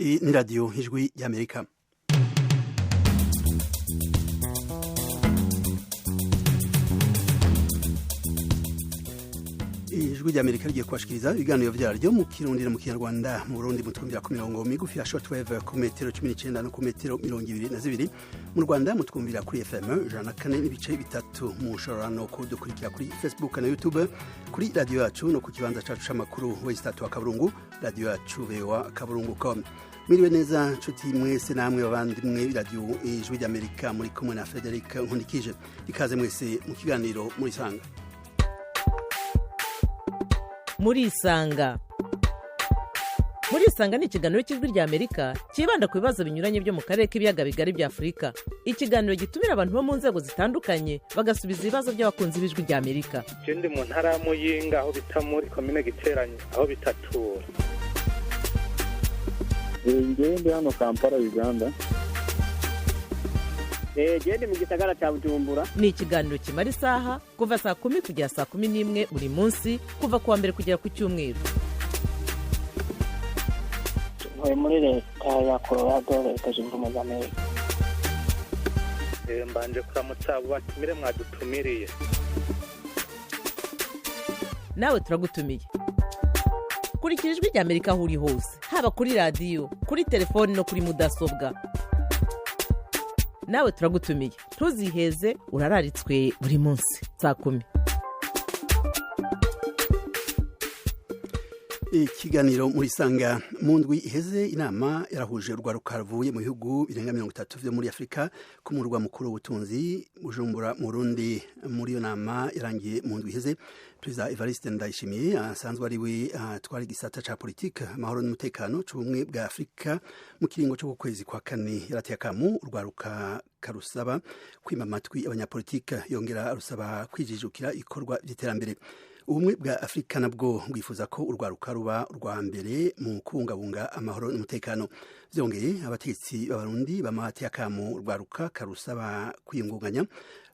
Iyi ni radiyo ijwi y'Amerika. Ijwi ry'Amerika rigiye kubashikiriza ibiganiro vyaryo mu Kirundi no mu Kinyarwanda. Mu Burundi mutwumvira ku mirongo migufi ya shortwave ku metero 19 no ku metero 22. Mu Rwanda mutwumvira kuri FM 104.3. Mushobora no kudukurikira kuri Facebook na YouTube, kuri radio yacu no ku kibanza cacu c'amakuru w'Istatu wa Kaburungu, radio yacu vewa.kaburungu.com. Mwiriwe neza nshuti mwese namwe bavandimwe radio ijwi ry'Amerika, muri kumwe na Frederic Nkundikije. Ikaze mwese mu kiganiro muri sanga. Murisanga ni ikiganiro cy'ijwi ry'Amerika kibanda ku bibazo binyuranye byo mu karere k'ibiyaga bigari bya Afurika. Ikiganiro gitumira abantu bo mu nzego zitandukanye bagasubiza ibibazo by'abakunzi b'ijwi ry'Amerika. Je ndi mu ntara ya Muyinga aho bita muri commune Giteranyi aho bitatura. Ndi hano Kampala, Uganda. Ndi mu gisagara cya Bujumbura. Ni ikiganiro kimara isaha kuva saa 10 kugera saa 11 buri munsi, kuva kuwa mbere kugera ku cyumweru. Ntuye muri leta ya Colorado, leta zunze ubumwe za Amerika. Mbanje kuramutsa abo batumire mwadutumiriye. Nawe turagutumiye. Kurikira ijwi ry'Amerika aho uri hose, haba kuri radio, kuri telefone no kuri mudasobwa. Nawe turagutumiye. Ntuziheze, urararitswe buri munsi saa 10. Ikiganiro muri sanga. Mu ndwi iheze inama yarahuje urwaruka ruvuye mu bihugu birenga 30 vyo muri Afrika ku murwa mukuru w'ubutunzi Bujumbura mu Burundi. Muri iyo nama yarangiye mu ndwi iheze, Perezida Evariste Ndayishimiye asanzwe ari we atwara igisata ca politique, amahoro n'umutekano c'ubumwe bwa Afrika mu kiringo cyo kwezi kwa kane. Yarateye akamu urwaruka karusaba kwima amatwi abanyapolitike, yongera arusaba kwijijukira ikorwa by'iterambere. Ubumwe bwa Afrika nabwo bwifuza ko urwaruka ruba urwa mbere mu kubungabunga amahoro n'umutekano. Vyongeye abategetsi b'Abarundi bamateye akamu urwaruka karusaba kwiyungunganya,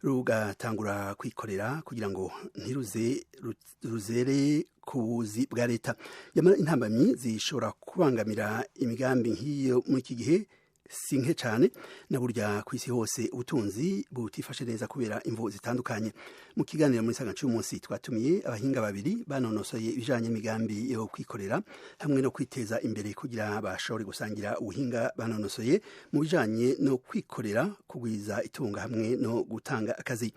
rugatangura kwikorera kugira ngo ntiruzere ku buzi bwa leta. Yamara intambamyi zishobora kubangamira imigambi nk'iyo muri iki gihe sinke cyane, na burya ku isi hose ubutunzi butifashe neza kubera imvo zitandukanye. Mu kiganiro muri sanga cy'umunsi twatumiye abahinga babiri banonosoye ibijanye n'imigambi yo kwikorera hamwe no kwiteza imbere kugira bashobore gusangira ubuhinga banonosoye mu bijanye no kwikorera, kugwiza itunga hamwe no gutanga akazi.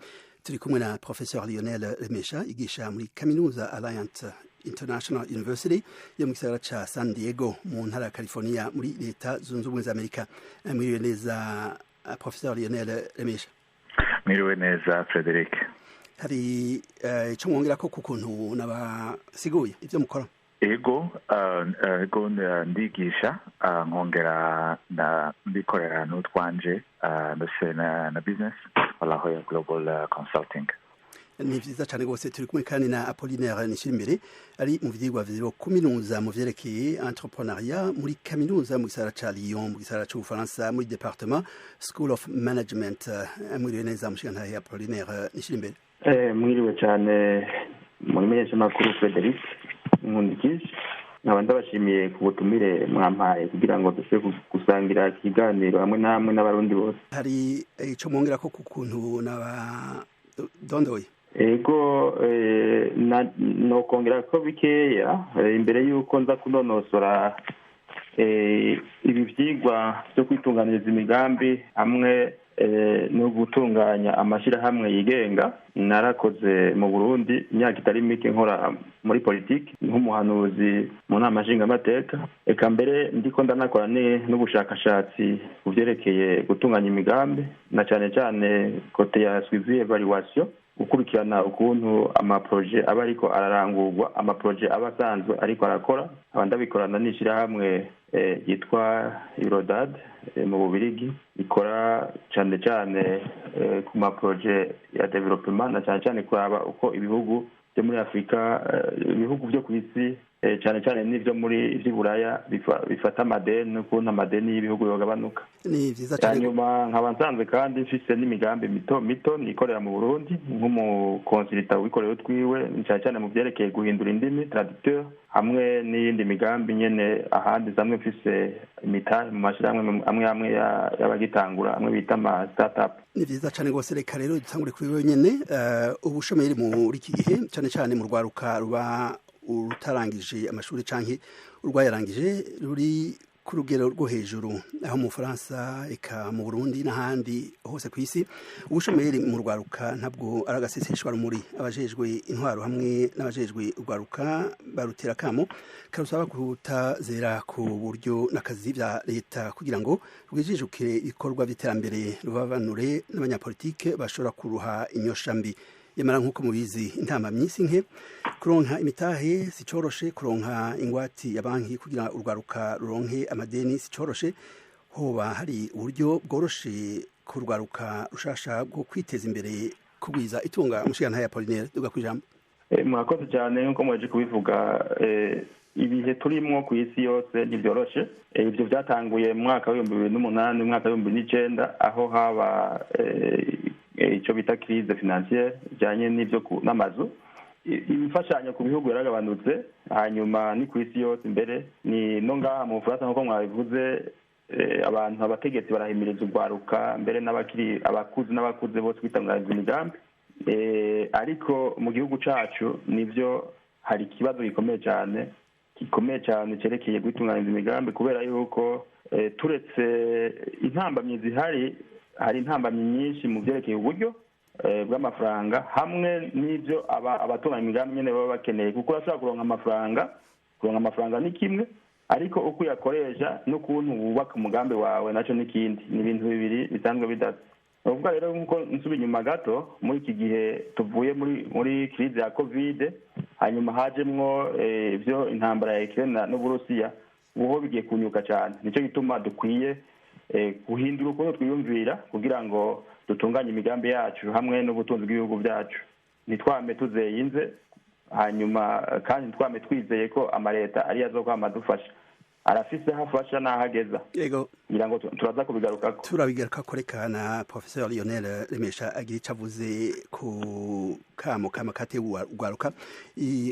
Turi kumwe na Professeur Lionel Remesha, igisha muri Kaminuza Alliance International University yo mu gisagara ca San Diego mu ntara ya California muri leta zunze ubumwe za Amerika. Mwiriwe neza Professeur Lionel Remesha. Mwiriwe neza Frederic. Hari ico mwongera ko ku kuntu nabasiguye ivyo mukora? Ego ndigisha nkongera ndikorera n'utwanje ndetse na business walaho ya Global Consulting. Ni vyiza cyane gose. Turi kumwe kandi na Apollinaire Nishimire ari mu vyigwa vyo kuminuza mu vyerekeye entrepreneuriat muri kaminuza mu gisagara ca Lyon mu gisagara c'Ubufaransa muri departement School of Management. Mwiriwe neza mushikantahe Apollinaire Nishimire. Mwiriwe cyane muri menyesha makuru Frederic Nkundikije. Nkaba ndabashimiye ku butumire mwampaye kugira ngo dushe gusangira ikiganiro hamwe namwe n'abarundi bose. Hari ico mwongera ko ku kuntu naba dondoye? Ego no kongera ko bikeya imbere yuko nza kunonosora ibi vyigwa byo kwitunganiriza imigambi hamwe no gutunganya amashirahamwe yigenga. Narakoze mu Burundi imyaka itari mike nkora muri politiki nk'umuhanuzi mu nama nshingamateka, eka mbere ndiko ndanakora n'ubushakashatsi ku vyerekeye gutunganya imigambi, na cyane cyane kote ya suivi evaluation, gukurikirana ukuntu amaproje aba ariko ararangurwa, amaproje aba asanzwe ariko arakora. Abandabikorana n'ishirahamwe yitwa Eurodad mu Bubirigi, ikora cyane cyane ku maproje ya development, na cyane cyane kuraba uko ibihugu byo muri Afrika, ibihugu byo ku isi cyane cyane n'ibyo muri iby'Iburaya bifata amadeni n'ukuntu amadeni y'ibihugu yogabanuka. Ni vyiza cyane. Hanyuma nkaba nsanzwe kandi mfise n'imigambi mito nikorera mu Burundi nk'umukonsilita wikorera utwiwe cyane cyane mu byerekeye guhindura indimi traducteur hamwe n'iyindi migambi nyene ahandi zamwe mfise imitahe mu mashirahamwe amwe y'abagitangura amwe bita ama startup. Ni vyiza cyane gose, reka rero dutangure kuri wewe nyene. Ubushomeri muri iki gihe cyane cyane mu rwaruka ruba utarangije amashuri canke urwayarangije ruri ku rugero rwo hejuru, aho mu Faransa eka mu Burundi n'ahandi hose ku isi. Ubushomeri mu rwaruka ntabwo ari agaseseshwa rumuri. Abajejwe intwaro hamwe n'abajejwe urwaruka barutera kamo karusaba kutazera ku buryo n'akazi vya leta kugira ngo rwijijukire ibikorwa by'iterambere rubabanure n'abanyapolitike bashobora kuruha inyosha mbi. Yamara nk'uko mubizi intama myinshi nke kuronka imitahe sicoroshe, kuronka ingwati ya banki kugira urwaruka ruronke amadeni sicoroshe. Hoba hari uburyo bworoshe ku rwaruka rushasha bwo kwiteza imbere kugwiza itunga umushikana ya Apollinaire duga kwijambo. Mwakoze cyane nk'uko mwaje kubivuga, ibihe turimwo ku isi yose ntibyoroshe. Ibyo byatanguye mu mwaka wa 2008 mu mwaka wa 2009 aho haba icyo bita crise financière ijanye n'ibyo n'amazu. Ibifashanyo ku bihugu yaragabanutse, hanyuma ni ku isi yose imbere ni no ngaha mu Bufaransa nk'uko mwabivuze. Abantu abategetsi barahimiriza urwaruka mbere n'abakiri abakuze bose kwitangaza imigambi, ariko mu gihugu cacu nivyo hari ikibazo gikomeye cyane cerekeye kwitunganya imigambi, kubera yuko turetse intambamyi zihari, hari intambamyi nyinshi mu byerekeye uburyo bw'amafaranga hamwe n'ibyo abatunganya imigambi nyene baba bakeneye, kuko urashobora kuronka amafaranga ni kimwe, ariko uko uyakoresha n'ukuntu wubaka umugambi wawe naco n'ikindi, ni ibintu bibiri bisanzwe bidasa. Uvuga rero nkuko nsubi inyuma gato, muri iki gihe tuvuye muri crise ya covid, hanyuma hajemwo ivyo intambara ya Ukraine n'Uburusiya, ubu bigiye kunyuka cyane. Nico gituma dukwiye guhindura ukuntu twiyumvira kugira ngo dutunganye imigambi yacu hamwe n'ubutunzi bw'ibihugu byacu, nitwame tuzeyinze, hanyuma kandi twame twizeye ko amaleta ari azokwama dufasha, arafise hafasha n'ahageza. Yego, ngira ngo turaza kubigarukako. Turabigaruka reka na Professeur Lionel Remesha agira icavuze ku kamo kate urwaruka.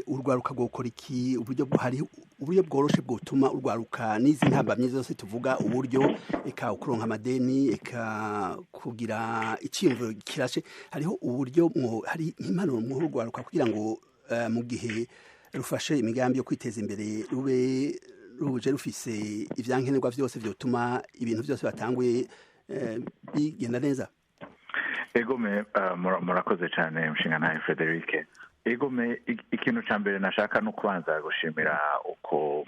Urwaruka gukora iki? Uburyo bworoshe bwotuma urwaruka n'izi ntambamye zose tuvuga, uburyo eka ukuronka amadeni eka kugira iciyumviro kirashe, hariho uburyo hari impanuro mu urwaruka kugira ngo mu gihe rufashe imigambi yo kwiteza imbere ruje rufise ivyankenerwa vyose vyotuma ibintu vyose batanguye bigenda neza. Egome murakoze cyane mshingana Frederic. Egome ikintu ca mbere nashaka no kubanza gushimira uko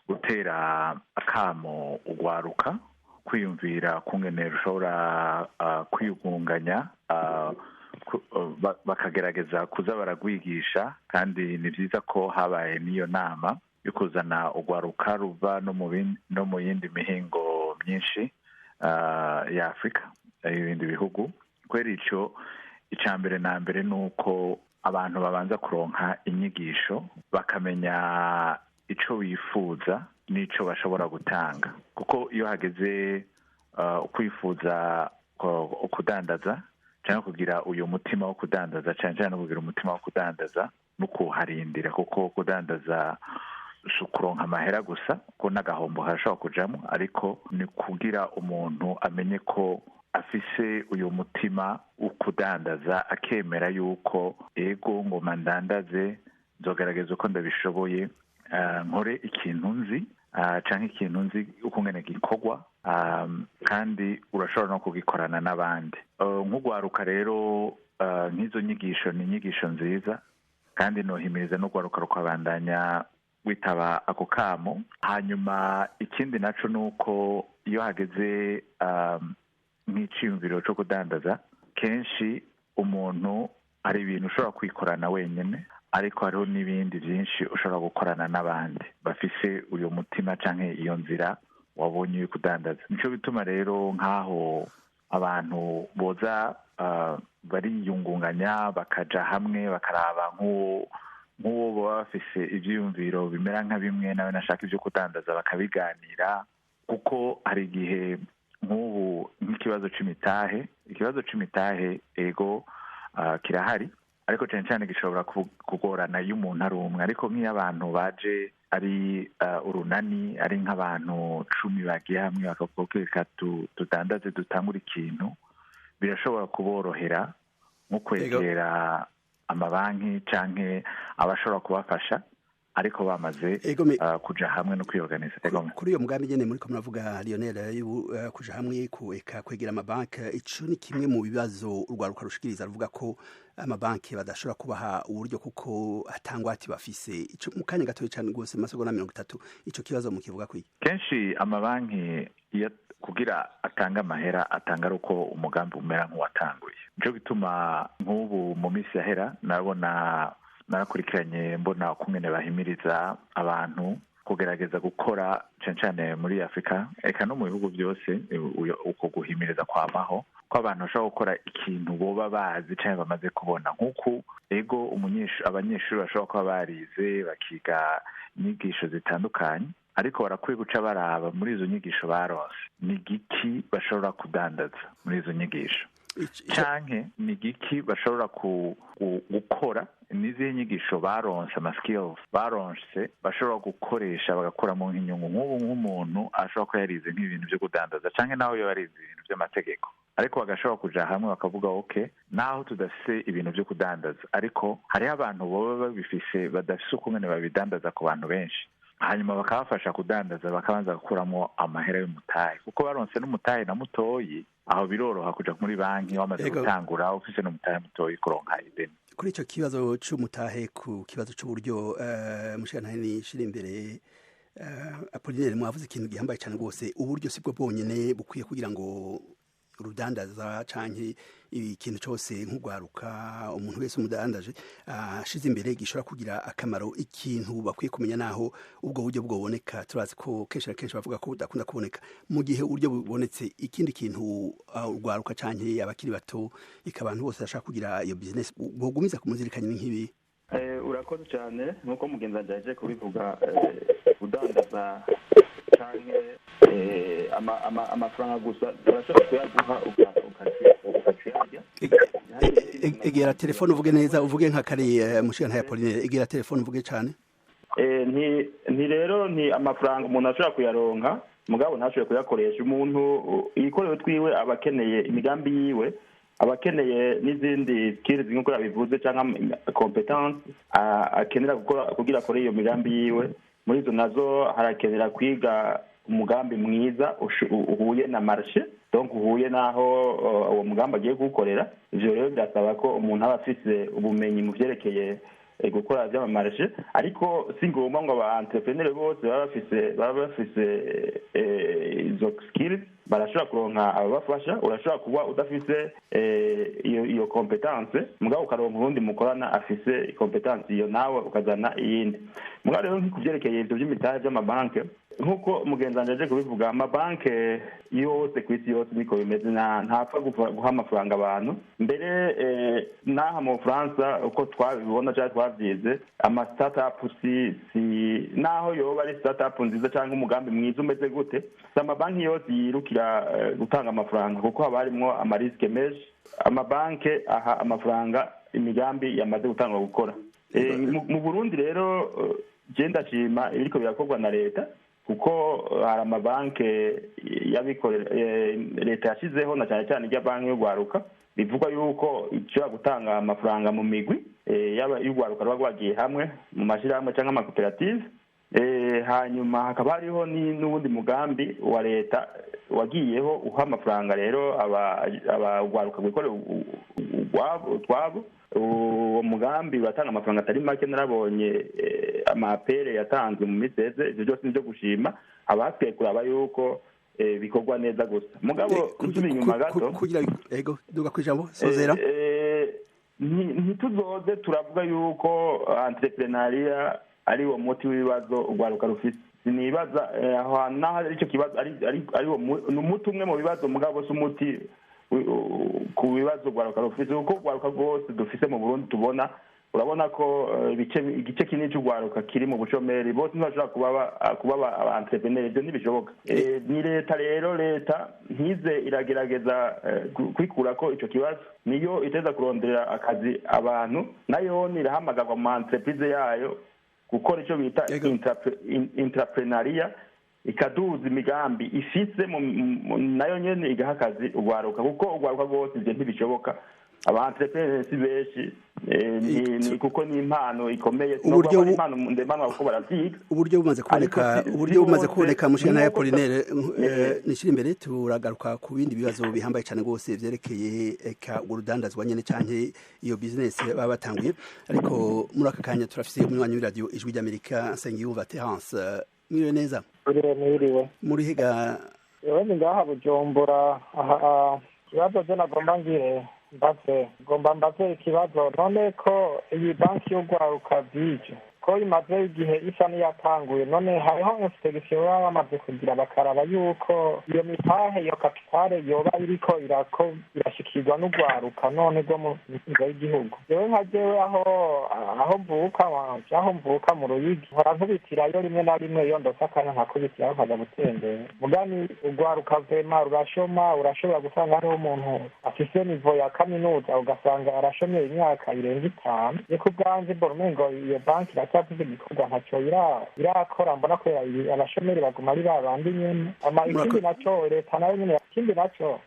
gutera akamo ugwaruka kwiyumvira kungene rushobora kwiyungunganya bakagerageza kuza baragwigisha, kandi ni byiza ko habaye niyo nama yo kuzana ugwaruka ruva no mu yindi mihingo myinshi ya Afrika y'ibindi bihugu. Kweri ico icambere na mbere nuko abantu babanza kuronka inyigisho bakamenya ico bifuza n'ico bashobora gutanga, kuko iyo hageze kwifuza kudandaza cyangwa kugira uyu mutima wo kudandaza, cyane no kugira umutima wo kudandaza no kuharindira, kuko kudandaza kuronka amahera gusa ko n'agahombo harashobora kujamo, ariko ni kugira umuntu amenye ko afise uyu mutima wo kudandaza, akemera yuko ego ngoma ndandaze, nzogerageza uko ndabishoboye, nkore ikintu nzi canke ikintu nzi ukungene gikorwa, kandi urashobora no kugikorana n'abandi. Nk'ugwaruka rero nk'izo nyigisho ni inyigisho nziza, kandi nohimiriza no gwaruka rukabandanya witaba ako kamo. Hanyuma ikindi naco nuko iyo hageze nk'iciyumviro cyo kudandaza, kenshi umuntu ari ibintu ushobora kwikorana wenyine, ariko hariho n'ibindi byinshi ushobora gukorana n'abandi bafise uyu mutima canke iyo nzira wabonye uri kudandaza. Nico bituma rero nk'aho abantu boza bariyungunganya bakaja hamwe bakaraba nk'uwo baba bafise ivyiyumviro bimera nka bimwe nawe nashaka ivyo kudandaza bakabiganira, kuko hari igihe nk'ubu nk'ikibazo c'imitahe ego kirahari, ariko cyane cyane gishobora kugorana iyo umuntu ari umwe, ariko nk'iyo abantu baje ari urunani, ari nk'abantu 10 bagiye hamwe bakavuga ko reka tudandaze dutangura ikintu, birashobora kuborohera nko kwegera amabanki canke abashobora kubafasha, ariko bamaze kuja hamwe no kwiorganiza. Kuri iyo mugambi nyene muri ko muravuga Lionel, kuja hamwe kwegera amabanki, ico ni kimwe mu bibazo urwaruka rushikiriza, ruvuga ko amabanki badashobora kubaha uburyo kuko atangwati bafise. Ico mu kanya gatoya cyane rwose masegonda 30, ico kibazo mukivuga kwiki? Kenshi amabanki kugira atanga amahera atanga ari uko umugambi umera nk'uwatanguye. Nico gituma nk'ubu mu minsi yahera narakurikiranye mbona ukungene bahimiriza abantu kugerageza gukora cane muri Afrika, eka no mu bihugu byose, uko guhimiriza kwamaho ko abantu bashobora gukora ikintu boba bazi canke bamaze kubona. Nk'uko ego abanyeshuri bashobora kuba barize bakiga inyigisho zitandukanye, ariko barakwiye guca baraba muri izo nyigisho baronse ni igiki bashobora kudandaza muri izo nyigisho, canke ni igiki bashobora gukora n'izihe nyigisho baronse, ama skills baronse bashobora gukoresha bagakuramo nk'inyungu. Nk'ubu nk'umuntu ashobora kuba yarize nk'ibintu byo kudandaza canke naho yo yarize ibintu by'amategeko, ariko bagashobora kuja hamwe bakavuga okay, naho tudafise ibintu byo kudandaza, ariko hariho abantu boba babifise badafise ukungene babidandaza ku bantu benshi, hanyuma bakabafasha kudandaza, bakabanza gukuramo amahera y'umutahe, kuko baronse n'umutahe na mutoyi, aho biroroha kuja muri banki wamaze gutangura ufise n'umutahe mutoyi kuronka ideni. Kuri ico kibazo c'umutahe, ku kibazo c'uburyo mushikantani shira imbere Apollinaire, mwavuze ikintu gihambaye cyane rwose, uburyo sibwo bwonyene bukwiye kugira ngo urudandaza canke ikintu cyose nk'ugwaruka umuntu wese umudandaje ashize imbere gishobora kugira akamaro. Ikintu bakwiye kumenya naho ubwo buryo bwoboneka, turazi ko kenshi na kenshi bavuga ko udakunda kuboneka. Mu gihe uburyo bubonetse, ikindi kintu ugwaruka canke abakiri bato ikabantu bose bashaka kugira iyo business bogumiza kumuzirikanya nk'ibi. Urakoze cyane, nkuko mugenzi aje kubivuga, udandaza canke amafaranga gusa urashobora kuyaguha ukaciyarya. Egera telefone uvuge neza, uvuge nka kare mushikantani Apollinaire, egera telefone uvuge cyane. Rero amafaranga umuntu ashobora kuyaronka, mugabo ntashobore kuyakoresha. Umuntu yikoreye twiwe abakeneye imigambi yiwe, abakeneye n'izindi skills nk'uko yabivuze cyangwa competence akenera gukora kugira akore iyo migambi yiwe. Muri izo nazo harakenera kwiga umugambi mwiza uhuye na marché, donc uhuye naho uwo mugambi agiye gukorera. Ivyo rero birasaba ko umuntu aba afise ubumenyi mu vyerekeye gukora vy'amamarché, ariko si ngombwa ngo aba entrepreneur bose baba bafise izo skills. Barashobora kuronka ababafasha. Urashobora kuba udafise iyo competence, mugabo ukaronka urundi mukorana afise competence iyo, nawe ukazana iyindi. Mugabo rero nk'ikuvyerekeye ivyo vy'imitahe vy'amabanke, nk'uko mugenzi aje kubivuga, amabanke yose kw'isi yose niko bimeze, ntapfa guha amafaranga abantu. Mbere n'aha mu Bufaransa uko twabibona cyangwa twavyize, ama startup naho yoba ari startup nziza cyangwa umugambi mwiza umeze gute, amabanki yose yirukira gutanga amafaranga, kuko haba harimwo amariske menshi. Amabanke aha amafaranga imigambi yamaze gutangwa gukora. Mu Burundi rero je ndashima ibiriko birakorwa na leta, kuko hari amabanke yabikorera leta yashizeho, na cyane cyane irya banki y'ugwaruka, bivuga yuko ishobora gutanga amafaranga mu migwi yaba y'ugwaruka ruba rwagiye hamwe mu mashirahamwe cyangwa amakoperative. Hanyuma hakaba hariho n'ubundi mugambi wa leta wagiyeho uha amafaranga rero abagwaruka gukora utwabo. Uwo mugambi batanga amafaranga atari make, narabonye amapere yatanzwe mu miseze. Ivyo byose nivyo gushima, abakwiye kuraba yuko bikorwa neza gusa. Mugabo kusubira inyuma gato kugira ego duga kwijambo sozera, ntituzoze turavuga yuko entrepreneuria ari wo muti w'ibibazo ugwaruka rufise. Sinibaza aho naho icyo kibazo ari wo umuti umwe mu bibazo, mugabo si umuti ku bibazo ugwaruka rufise, kuko ugwaruka rwose dufise mu Burundi tubona urabona ko igice kinini cy'urwaruka kiri mu bushomeri bose ntibashobora kuba aba entrepreneur ibyo ntibishoboka. Ni leta rero ntize iragerageza kwikura ko icyo kibazo, niyo iteza kurondera akazi abantu, nayo irahamagarwa mu entreprise yayo gukora icyo bita entrepreneuria, ikaduza imigambi ifise nayo nyene igaha akazi urwaruka, kuko urwaruka rwose ivyo ntibishoboka. Aba entrepreneurs si benshi kuko ni impano ikomeye, impano kuko baravyiga. Uburyo bumaze kuboneka mushana ya Apollinaire nishira imbere turagaruka ku bindi bibazo bihambaye cyane gose vyerekeye eka urudandazwa nyene canke iyo business baba batanguye, ariko muri aka kanya turafise umunywanyi w'iradio Ijwi ry'Amerika Nsengiyumva Terence. Mwiriwe neza. Mwiriwe. Muri higa yewe ngaha Bujumbura ikibazo je nagomba ngire mbaze ikibazo, none ko iyi banki y'urwaruka bije ko imaze igihe isa n'iyatanguye, none hariho inspection baba bamaze kugira bakaraba yuko iyo mitahe iyo kapitale yoba iriko irashikirwa n'urwaruka none rwo mu nzego y'igihugu. Yewe nka jewe aho mvuka mu Ruyigi nkora nkubitirayo rimwe na rimwe iyo ndose akanya nkakubitiraho nkaja gutembera, mugani urwaruka vema urashobora gusanga hariho umuntu afise nivo ya kaminuza ugasanga arashomye imyaka irenga 5. Niko ubwanje mbona umengo iyo banki iracyafise igikorwa ntacyo irakora, mbona ko abashomeri baguma ari babandi nyene. Ikindi naco leta nayo nyene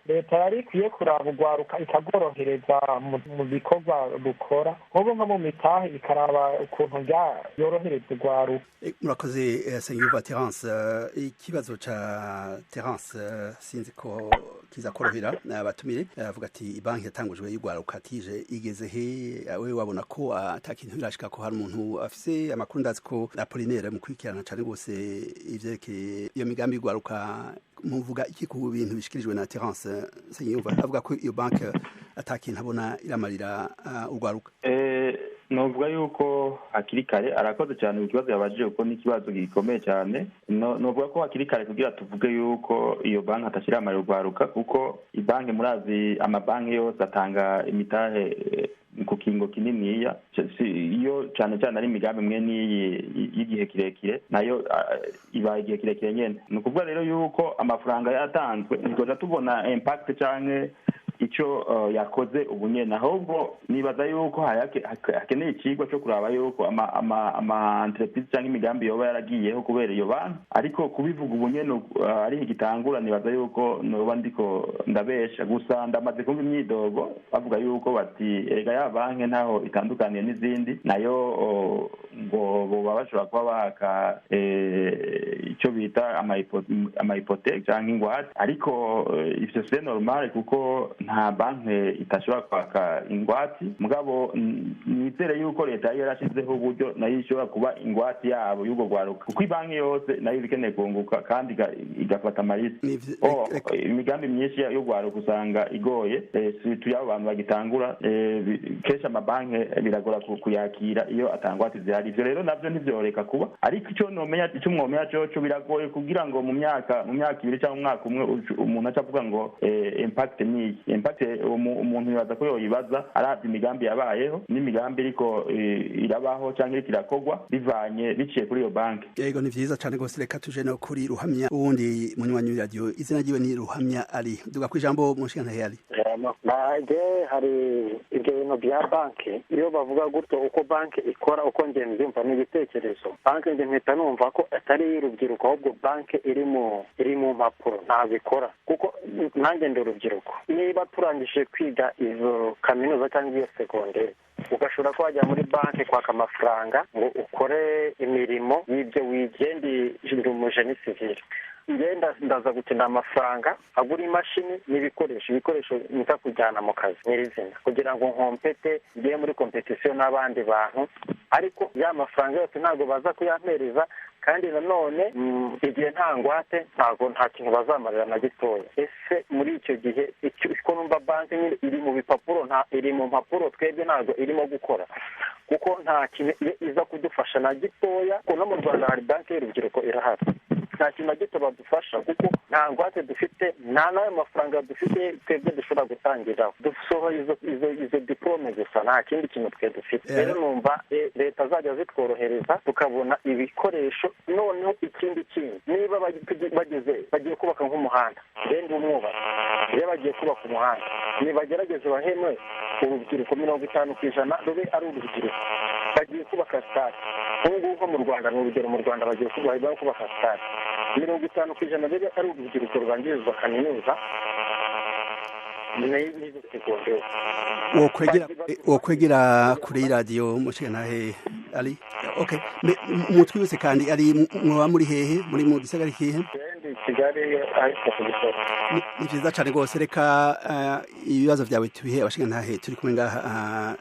leta yari ikwiye kuraba urwaruka ikagorohereza mu bikorwa bukora, nk'ubu nko mu mitahe ikaraba ukuntu yorohereza urwaruka. Murakoze Nsengiyumva Terence. Ikibazo ca Terence sinzi ko kiza korohera abatumire, avuga ati banki yatangujwe y'urwaruka tije igeze he? Wewe wabona ko atakintu birashika ko hari umuntu afise amakuru? Ndazi ko Apollinaire mu kwikirana cyane gose ivyerekeye iyo migambi y'urwaruka, muvuga iki ku bintu bishikirijwe na Terence Nsengiyumva avuga ko iyo banki atakintu abona iramarira urwaruka? Novuga yuko hakiri kare, arakoze cyane ikibazo yabajije kuko ni ikibazo gikomeye cyane. Novuga ko hakiri kare kugira tuvuge yuko iyo banki atashyira amarira urwaruka, kuko ibanki murazi amabanki yose atanga imitahe ku kingo kininiya, iyo cyane cyane ari imigambi mwe y'igihe kirekire nayo iba igihe kirekire nyene. Ni ukuvuga rero yuko amafaranga yatanzwe ntigoja tubona impact canke icyo yakoze ubu nyene, ahubwo nibaza yuko hakeneye ikigwa cyo kuraba yuko ama entreprise cyangwa imigambi yoba yaragiyeho kubera iyo banki, ariko kubivuga ubu nyene ari igitangura nibaza yuko noba ndiko ndabesha. Gusa ndamaze kumva imyidogo bavuga yuko bati ega ya banki ntaho itandukaniye n'izindi, nayo ngo boba bashobora kuba baka icyo bita ama-hypothèque cyangwa ingwate, ariko ivyo c'est normal kuko nta banki itashobora kwaka ingwati. Mugabo nizere yuko leta yari yarashizeho uburyo nayo ishobora kuba ingwati yabo y'ubwo rwaruka, kuko ibanki yose nayo ikeneye kunguka kandi igafata amarisi. Imigambi myinshi y'urwaruka usanga igoye, tuyabo abantu bagitangura kenshi amabanki biragora kuyakira iyo atangwati zihari. Ivyo rero navyo ntivyoreka kuba, ariko icyo mwomenya coco biragoye kugira ngo mu myaka 2 cyangwa umwaka umwe umuntu aca avuga ngo impact ni impact. Umuntu yaza ko yoyibaza aravye imigambi yabayeho n'imigambi iriko irabaho cyangwa iriko irakogwa biciye kuri iyo banki. Yego, ni vyiza cyane gose. Reka tuje no kuri Ruhamya, uwundi munywanyi w'iradio, izina ryiwe ni Ruhamya ari. Duga kwijambo mushikana yari. Naje hari ibyo bintu bya banki, iyo bavuga gutyo uko banki ikora, uko nge mbyumva n'ibitekerezo. Banki nge mpita numva ko atari urubyiruko, ahubwo banki iri mu mpapuro ntabwo ikora, kuko nanjye ndi urubyiruko. Niba turangije kwiga izo kaminuza cyangwa iyo segonderi, ugashobora ko wajya muri banki kwaka amafaranga ngo ukore imirimo y'ibyo wigendi umujeni sivile. Ngenda ndaza gukenera amafaranga agura imashini n'ibikoresho nita kujyana mu kazi nyirizina, kugira ngo nkompete ngiye muri competition n'abandi bantu, ariko ya mafaranga yose ntabwo baza kuyampereza, kandi nanone igihe nta ngwate nta kintu bazamarira na gitoya. Ese muri icyo gihe iko numva banki nyine iri mu bipapuro, iri mu mpapuro, twebwe ntabwo irimo gukora, kuko nta kintu iza kudufasha na gitoya. Kuko no mu Rwanda hari banki y'urubyiruko irahari, nta kintu na gito badufasha kuko nta ngwate dufite nta n'ayo mafaranga dufite twebwe dushobora gutangira dusohora izo diplome gusa nta kindi kintu twe dufite rero numva leta zajya zitworohereza tukabona ibikoresho noneho ikindi kintu niba bagiye kubaka nk'umuhanda bende umwubatsi iyo bagiye kubaka umuhanda nibagerageze bahemwe urubyiruko 50% rube ari urubyiruko bagiye kubaka stade ubu ngubu mu Rwanda ni urugero mu Rwanda bagiye kubaka stade 50% rube ari urubyiruko rwangirizwa kaminuza wokwegera kuri radio mushikanahe ali okay mutwibutse kandi ari mwa muri hehe muri mu gisagara kihe Kigali ariko kubisora ni byiza cyane rwose reka ibibazo byawe tubihe abashingantahe turi kumwe ngaha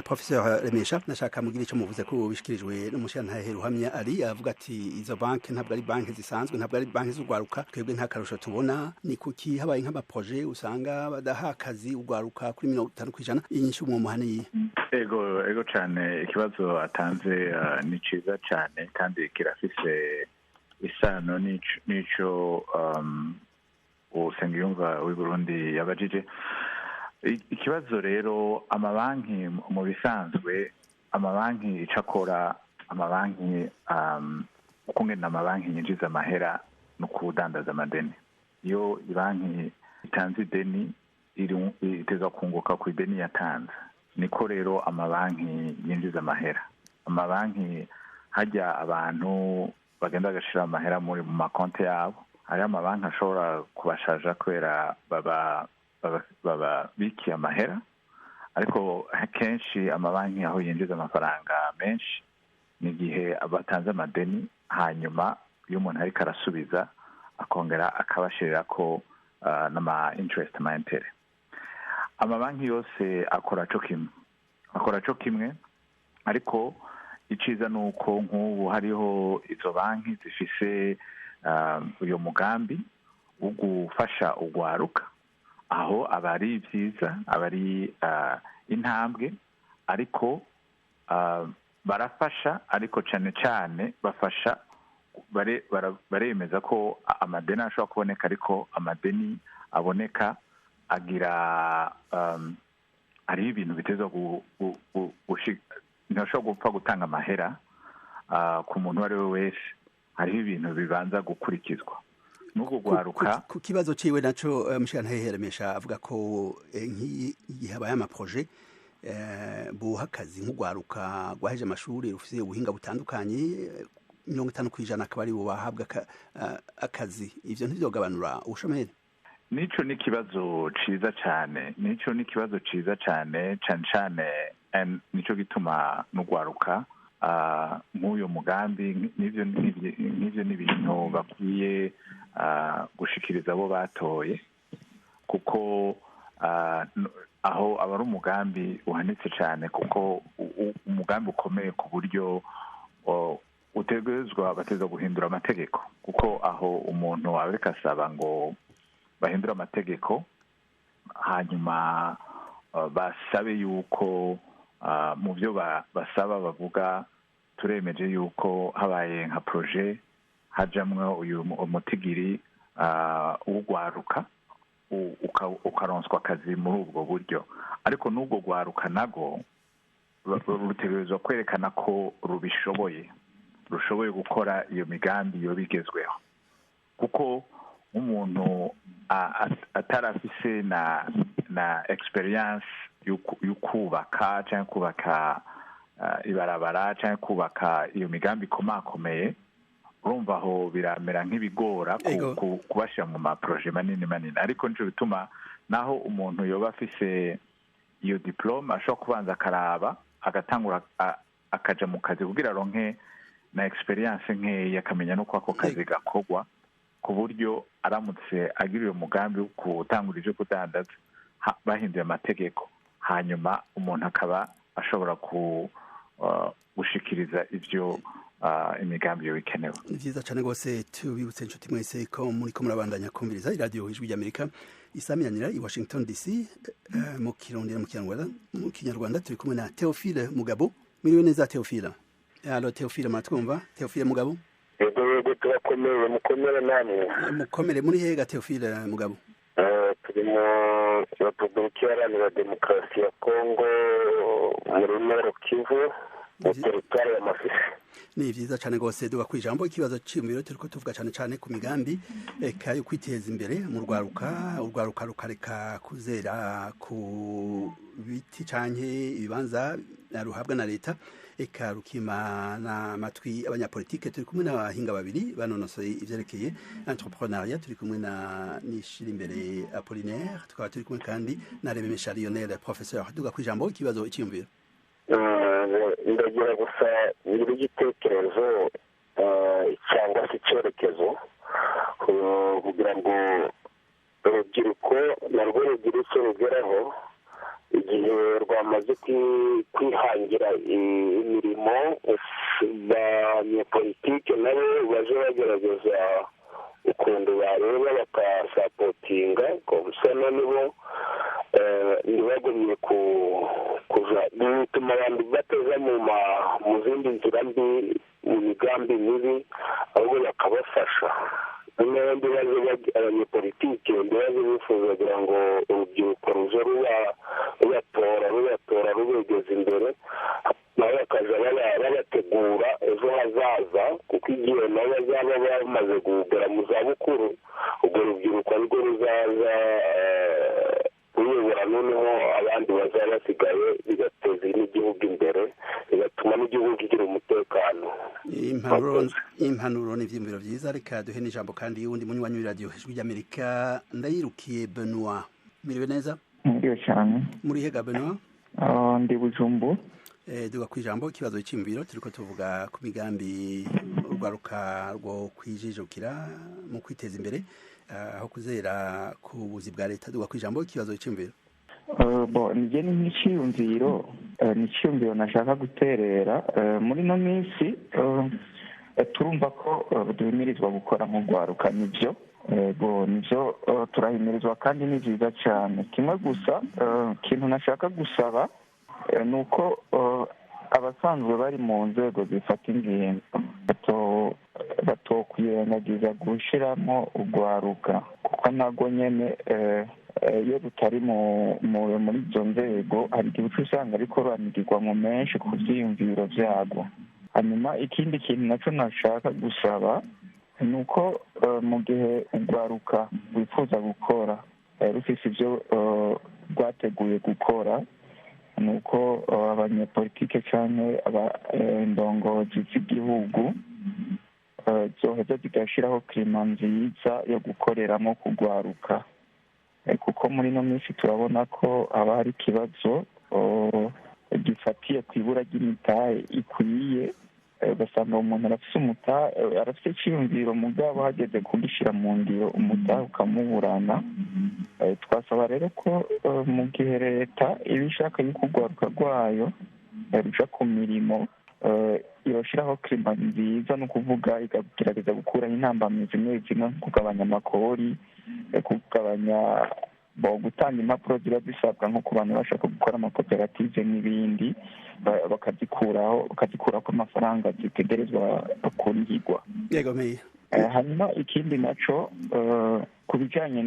professeur Remesha nashaka mugira icyo muvuze ko bishikirijwe n'umushingantahe Ruhamya ari avuga ati izo banki ntabwo ari banki zisanzwe ntabwo ari banki z'ugwaruka twebwe nta karusho tubona ni kuki habaye nk'ama projet usanga badaha akazi ugwaruka kuri 50% inyishu mu muhani ego cyane ikibazo atanze ni ciza cyane kandi kirafise isano nico usengiyumva w'i Burundi yabajije ikibazo rero amabanki mu bisanzwe amabanki icakora amabanki ukungena amabanki yinjiza amahera no kudandaza amadeni iyo ibanki itanze ideni iteza kunguka ku ideni yatanze niko rero amabanki yinjiza amahera amabanki hajya abantu bagenda gashira amahera muri mu makonte yabo hari amabanki ashobora kubashaja kwera baba biki amahera ariko kenshi amabanki aho yinjiza amafaranga menshi ni gihe abatanze amadeni hanyuma iyo umuntu ariko arasubiza akongera akabashirira ko n'ama interest maintere amabanki yose akora cyo kimwe ariko iciza nuko nk'ubu hariho izo banki zifise uyo mugambi wo gufasha ugwaruka aho abari byiza abari intambwe ariko barafasha ariko cyane bafasha baremeza ko amadeni ashobora kuboneka ariko amadeni aboneka agira ari ibintu biteza ntashobora gupfa gutanga amahera ku muntu ari we wese hariho ibintu bibanza gukurikizwa n'ubwo gwaruka ku kibazo ciwe naco mushikanahe Remesha avuga ko nk'igihe habaye amaprojet buha akazi nk'ugwaruka gwaheje amashuri rufise ubuhinga butandukanye 50% akaba ari bubahabwa akazi ivyo ntivyogabanura ubushomeri nico ni kibazo ciza cyane nico gituma n'ugwaruka nk'uyo mugambi n'ivyo n'ibintu bakwiye gushikiriza abo batoye kuko aho abari umugambi uhanitse cyane kuko umugambi ukomeye ku buryo bateza guhindura amategeko kuko aho umuntu abereka asaba ngo bahindura amategeko hanyuma basabe yuko mu byo basaba bavuga turemeje yuko habaye nka projet hajamwe uyu umutigiri ugwaruka ukaronswa akazi muri ubwo buryo ariko n'ubwo gwaruka nago rutegerezwa kwerekana ko rushoboye gukora iyo migambi yo bigezweho kuko umuntu atarafise na experience y'ukubaka cyangwa kubaka ibarabara cyangwa kubaka iyo migambi ikomakomeye urumva aho biramera nk'ibigora kubashira mu maproje manini ariko nico bituma naho umuntu yoba afise iyo diplome ashobora kubanza akaraba agatangura akaja mu kazi kugira ronke na experience nkeya akamenya nuko ako kazi gakorwa ku buryo aramutse agiriye umugambi wo gutangura ivyo kudandaza bahinduye amategeko hanyuma umuntu akaba ashobora gushikiriza ivyo imigambi yo bikenewe. Ni vyiza cyane rwose tubibutse inshuti mwese ko muri ko murabandanya kumviriza iradiyo Ijwi ry'Amerika isaminyanira i Washington DC mu Kirundi mu Kinyarwanda turi kumwe na Theophile Mugabo. Miriwe neza Theophile. Allo Theophile matwumva? Theophile Mugabo? yego turakomeye mukomere namwe. Mukomere muri hehe Theophile Mugabo? Turi mu Repubulika Iharanira Demokarasi ya Kongo muri Nord Kivu mu teritwari ya Masisi. Ni vyiza cyane gose duga kwijambo ikibazo cy'imibiro turiko tuvuga cyane ku migambi eka yo kwiteza imbere mu urwaruka rukareka kuzera ku biti canke ibibanza ruhabwa na leta eka rukimana amatwi abanyapolitike turi kumwe n'abahinga babiri banonosoye ivyerekeye entrepreneuriat turi kumwe na Nishira imbere Apollinaire tukaba turi kumwe kandi na Remesha Lionel professeur duga kwijambo ikibazo cy'imibiro. Ndagira gusa nyiri igitekerezo cyangwa se icyerekezo kugira ngo urubyiruko narwo rugire icyo rugeraho igihe rwamaze kwihangira imirimo abanyepolitike nabo baje bagerageza ukuntu bareba bakasapotinga gusa nibo ntibagumye kuja bituma abantu bateza mu zindi nzira mbi mu migambi mibi ahubwo bakabafasha n'abandi baje abanyepolitike ndibaze bifuza kugira ngo urubyiruko ruje rubatora rubegeza imbere nabo bakaja babategura ejo hazaza kuko igihe nabo bazaba bamaze kugera mu zabukuru ubwo rubyiruko nirwo ruzaza uyobora noneho abandi bazaba basigaye bigateza n'igihugu imbere bigatuma n'igihugu kigira umutekano. Impanuro n'ivyiyumviro vyiza reka duhe n'ijambo kandi y'uwundi munywanyi w'iradiyo Ijwi ry'Amerika Ndayirukiye Benoit. Miriwe neza? Muriyo cyane. Muri hega Benoit? Ndi Bujumbu. Duga kwijambo ikibazo cy'imbiro turiko tuvuga ku migambi urwaruka rwo kwijijukira mu kwiteza imbere aho kuzera ku buzi bwa leta duga kwijambo ikibazo cy'imbiro. Nje n'iciyumviro nashaka guterera muri no minsi turumva ko duhimirizwa gukora nk'urwaruka nivyo turahimirizwa kandi ni vyiza cyane kimwe gusa ikintu nashaka gusaba nuko abasanzwe bari mu nzego zifata ingingo batokwirengagiza gushiramo urwaruka kuko nago nyene iyo rutari muri izo nzego hari igihe uca usanga ariko ruranigirwa mu menshi ku vyiyumviro vyarwo. Hanyuma ikindi kintu naco nashaka gusaba ni uko mu gihe urwaruka wifuza gukora rufise ivyo rwateguye gukora ni uko abanyepolitike canke indongozi z'igihugu zoheza zigashiraho klima nziza yo gukoreramo kugwaruka kuko muri no minsi turabona ko haba hari ikibazo gifatiye ku ibura ry'imitahe ikwiye ugasanga umuntu arafite iciyumviro mugabo hageze kugishira mu ngiro umutahe ukamuburana. Twasaba rero ko mu gihe leta iba ishaka yuko urwaruka rwayo ruja ku mirimo irashiraho klima nziza no kuvuga igagerageza gukuraho intambamyi zimwe zimwe kugabanya amakori kugabanya gutanga impapuro ziba zisabwa nko ku bantu bashaka gukora amakoperative n'ibindi bakazikuraho ko amafaranga zitegerezwa kurihirwa. Hanyuma ikindi naco ku bijanye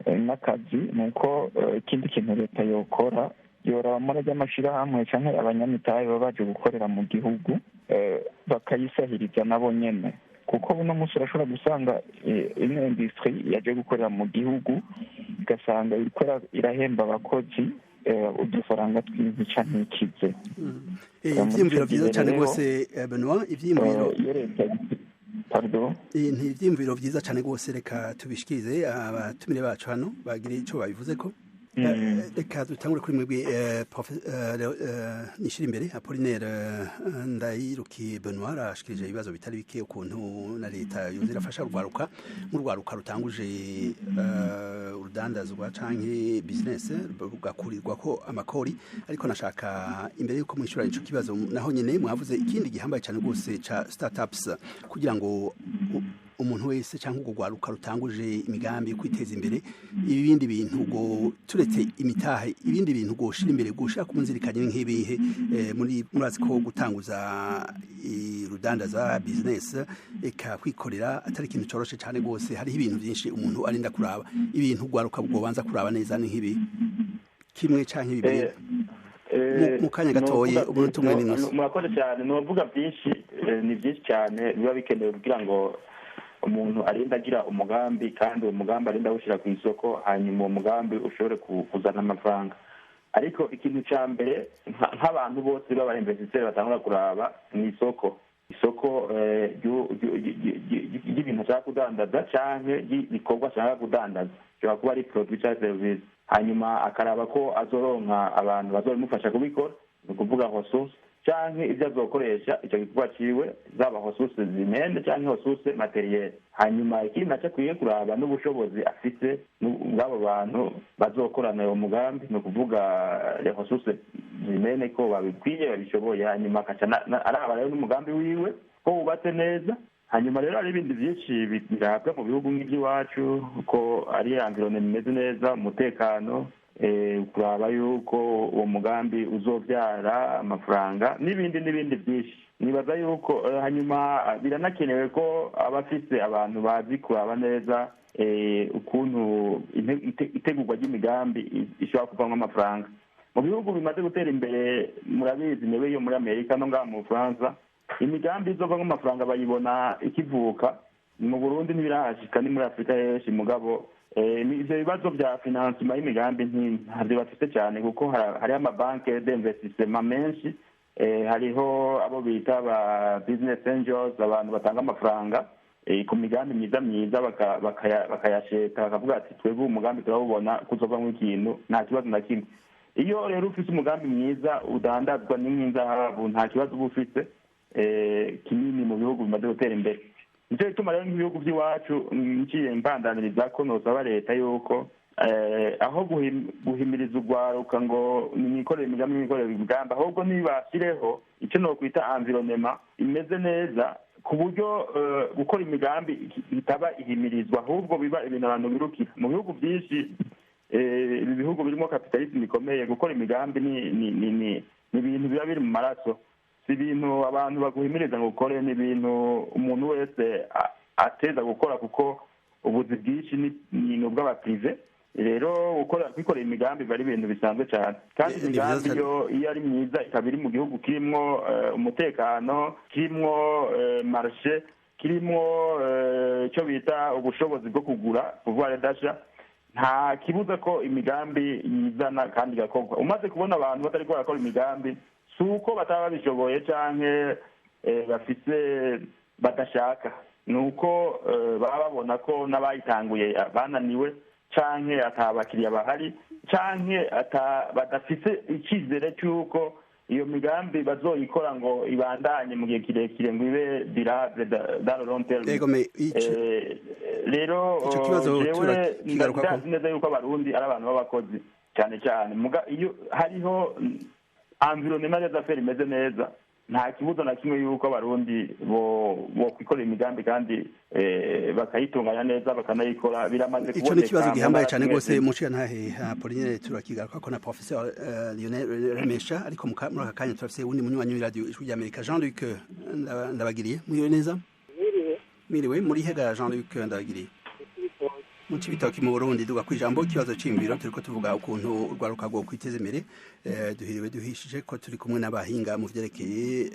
n'akazi ni uko ikindi kintu leta yokora yoraba muri ry'amashirahamwe canke abanyamitahe baba baje gukorera mu gihugu bakayisahiriza nabo nyene kuko buno munsi urashobora gusanga ino industry yaje gukorera mu gihugu igasanga irahemba abakozi udufaranga twinshi canke ikize. Ivyiyumviro vyiza cane rwose Benoit ivyiyumviro vyiza cane rwose reka tubishikirize abatumire bacu hano bagire ico babivuzeko. Reka dutangure kuri mwebwe Nishira imbere Apollinaire Ndayirukiye Benoit arashikirije ibibazo bitari bike ukuntu na leta yuzira afasha urwaruka nk'urwaruka rutanguje urudandazwa canke business rugakurirwa ko amakori ariko nashaka imbere yuko mwishura ico kibazo naho nyene mwavuze ikindi gihambaye cyane rwose ca startups kugira ngo umuntu wese cyangwa urwaruka rutanguje imigambi yo kwiteza imbere ibindi bintu ngo turetse imitahe ibindi bintu ngo ushira imbere gushaka umunzirikanye nk'ibihe muri murazi ko gutanguza rudandaza business eka kwikorera atari ikintu coroshe cyane gose hari ibintu byinshi umuntu arinda kuraba ibintu urwaruka bwo banza kuraba neza ni nk'ibi kimwe canke bibiri mu kanya gatoye umuntu umwe n'inose murakoze cyane novuga byinshi ni byinshi cyane biba bikenewe kugira ngo umuntu arinda agira umugambi kandi uwo mugambi arinda awushyira ku isoko hanyuma uwo mugambi ushobore kuzana amafaranga ariko ikintu cya mbere nk'abantu bose b'abainvestiseri batangura kuraba ni isoko ry'ibintu ashaka kudandaza cyangwa ry'ibikorwa ashaka kudandaza bishobora kuba ari produit cyangwa serivisi hanyuma akaraba ko azoronka abantu bazabimufasha kubikora ni ukuvuga ressource cyangwa ibyo azokoresha icyo gikorwa ciwe zaba ressource zimende cyangwa ressource materiel hanyuma ikindi naco akwiye kuraba n'ubushobozi afite bw'abo bantu bazokorana uwo mugambi ni ukuvuga ressource zimene ko babikwiye babishoboye hanyuma akaca araba rero n'umugambi wiwe ko wubatse neza hanyuma rero hari ibindi byinshi birabwa mu bihugu nk'iby'iwacu ko ari environnement imeze neza umutekano kuraba yuko uwo mugambi uzobyara amafaranga n'ibindi byinshi nibaza yuko hanyuma biranakenewe ko abafise abantu bazi kuraba neza ukuntu itegurwa ry'imigambi ishobora kuvamo amafaranga mu bihugu bimaze gutera imbere murabizi niwe yo muri amerika no ngaha mu bufaransa imigambi izovamo amafaranga bayibona ikivuka mu burundi ntibirahashika ni muri afurika henshi mugabo ivyo bibazo vya finansima y'imigambi ntabyo bafite cyane kuko hariho amabanke d'investissement menshi hariho abo bita ba business angels abantu batanga amafaranga ku migambi myiza bakayasheta bakavuga ati twebwe umugambi turawubona kuzovamwo ikintu nta kibazo na kimwe iyo rero ufite umugambi mwiza udandazwa n'inzahabu nta kibazo uba ufite kinini mu bihugu bimaze gutera imbere nicyo gituma rero nk'ibihugu by'iwacu nciye mbandaniriza ko nosaba leta yuko aho guhimiriza urwaruka ngo nikorere imigambi ahubwo nibashyireho icyo nokwita environnement imeze neza ku buryo gukora imigambi bitaba ihimirizwa ahubwo biba ibintu abantu birukira mu bihugu byinshi ibi bihugu birimo kapitalisme ikomeye gukora imigambi ni ibintu biba biri mu maraso si ibintu abantu baguhimiriza ngo ukore ni ibintu umuntu wese ateza gukora kuko ubuzi bwinshi ni ubw'abaprive rero kwikorera imigambi biba ari ibintu bisanzwe cyane kandi imigambi iyo ari myiza ikaba iri mu gihugu kirimwo umutekano kirimwo marshe kirimwo icyo bita ubushobozi bwo kugura pouvoir d'achat nta kibuza ko imigambi yizana kandi igakorwa umaze kubona abantu batari barakora imigambi si uko bataba babishoboye canke bafise badashaka ni uko baba babona ko n'abayitanguye bananiwe canke ata bakiriya bahari canke badafise icyizere cy'uko iyo migambi bazoyikora ngo ibandanye mu gihe kirekire ngo ibe durable dans le long terme rero jewe ndazi neza yuko abarundi ari abantu b'abakozi cyane cyane iyo hariho environnement des affaires imeze neza nta kibuzo na kimwe yuko abarundi bo kwikorera imigambi kandi bakayitunganya neza bakanayikora biramaze kuboneka ico ni kibazo gihambaye cyane gose muciya ntahe Pauline turakigaruka ko na professeur Lionel Remesha ariko muri aka kanya turafise undi munywanyi wa radio ijwi ry'Amerika Jean-Luc ndabagiriye mwiwe neza miriwe muri hega Jean-Luc ndabagiriye mu cibitoki mu Burundi duga kwijambo ikibazo cimbiro turiko tuvuga ukuntu urwaruka rwo kwiteza imbere duhiriwe duhishije ko turi kumwe n'abahinga mu vyerekeye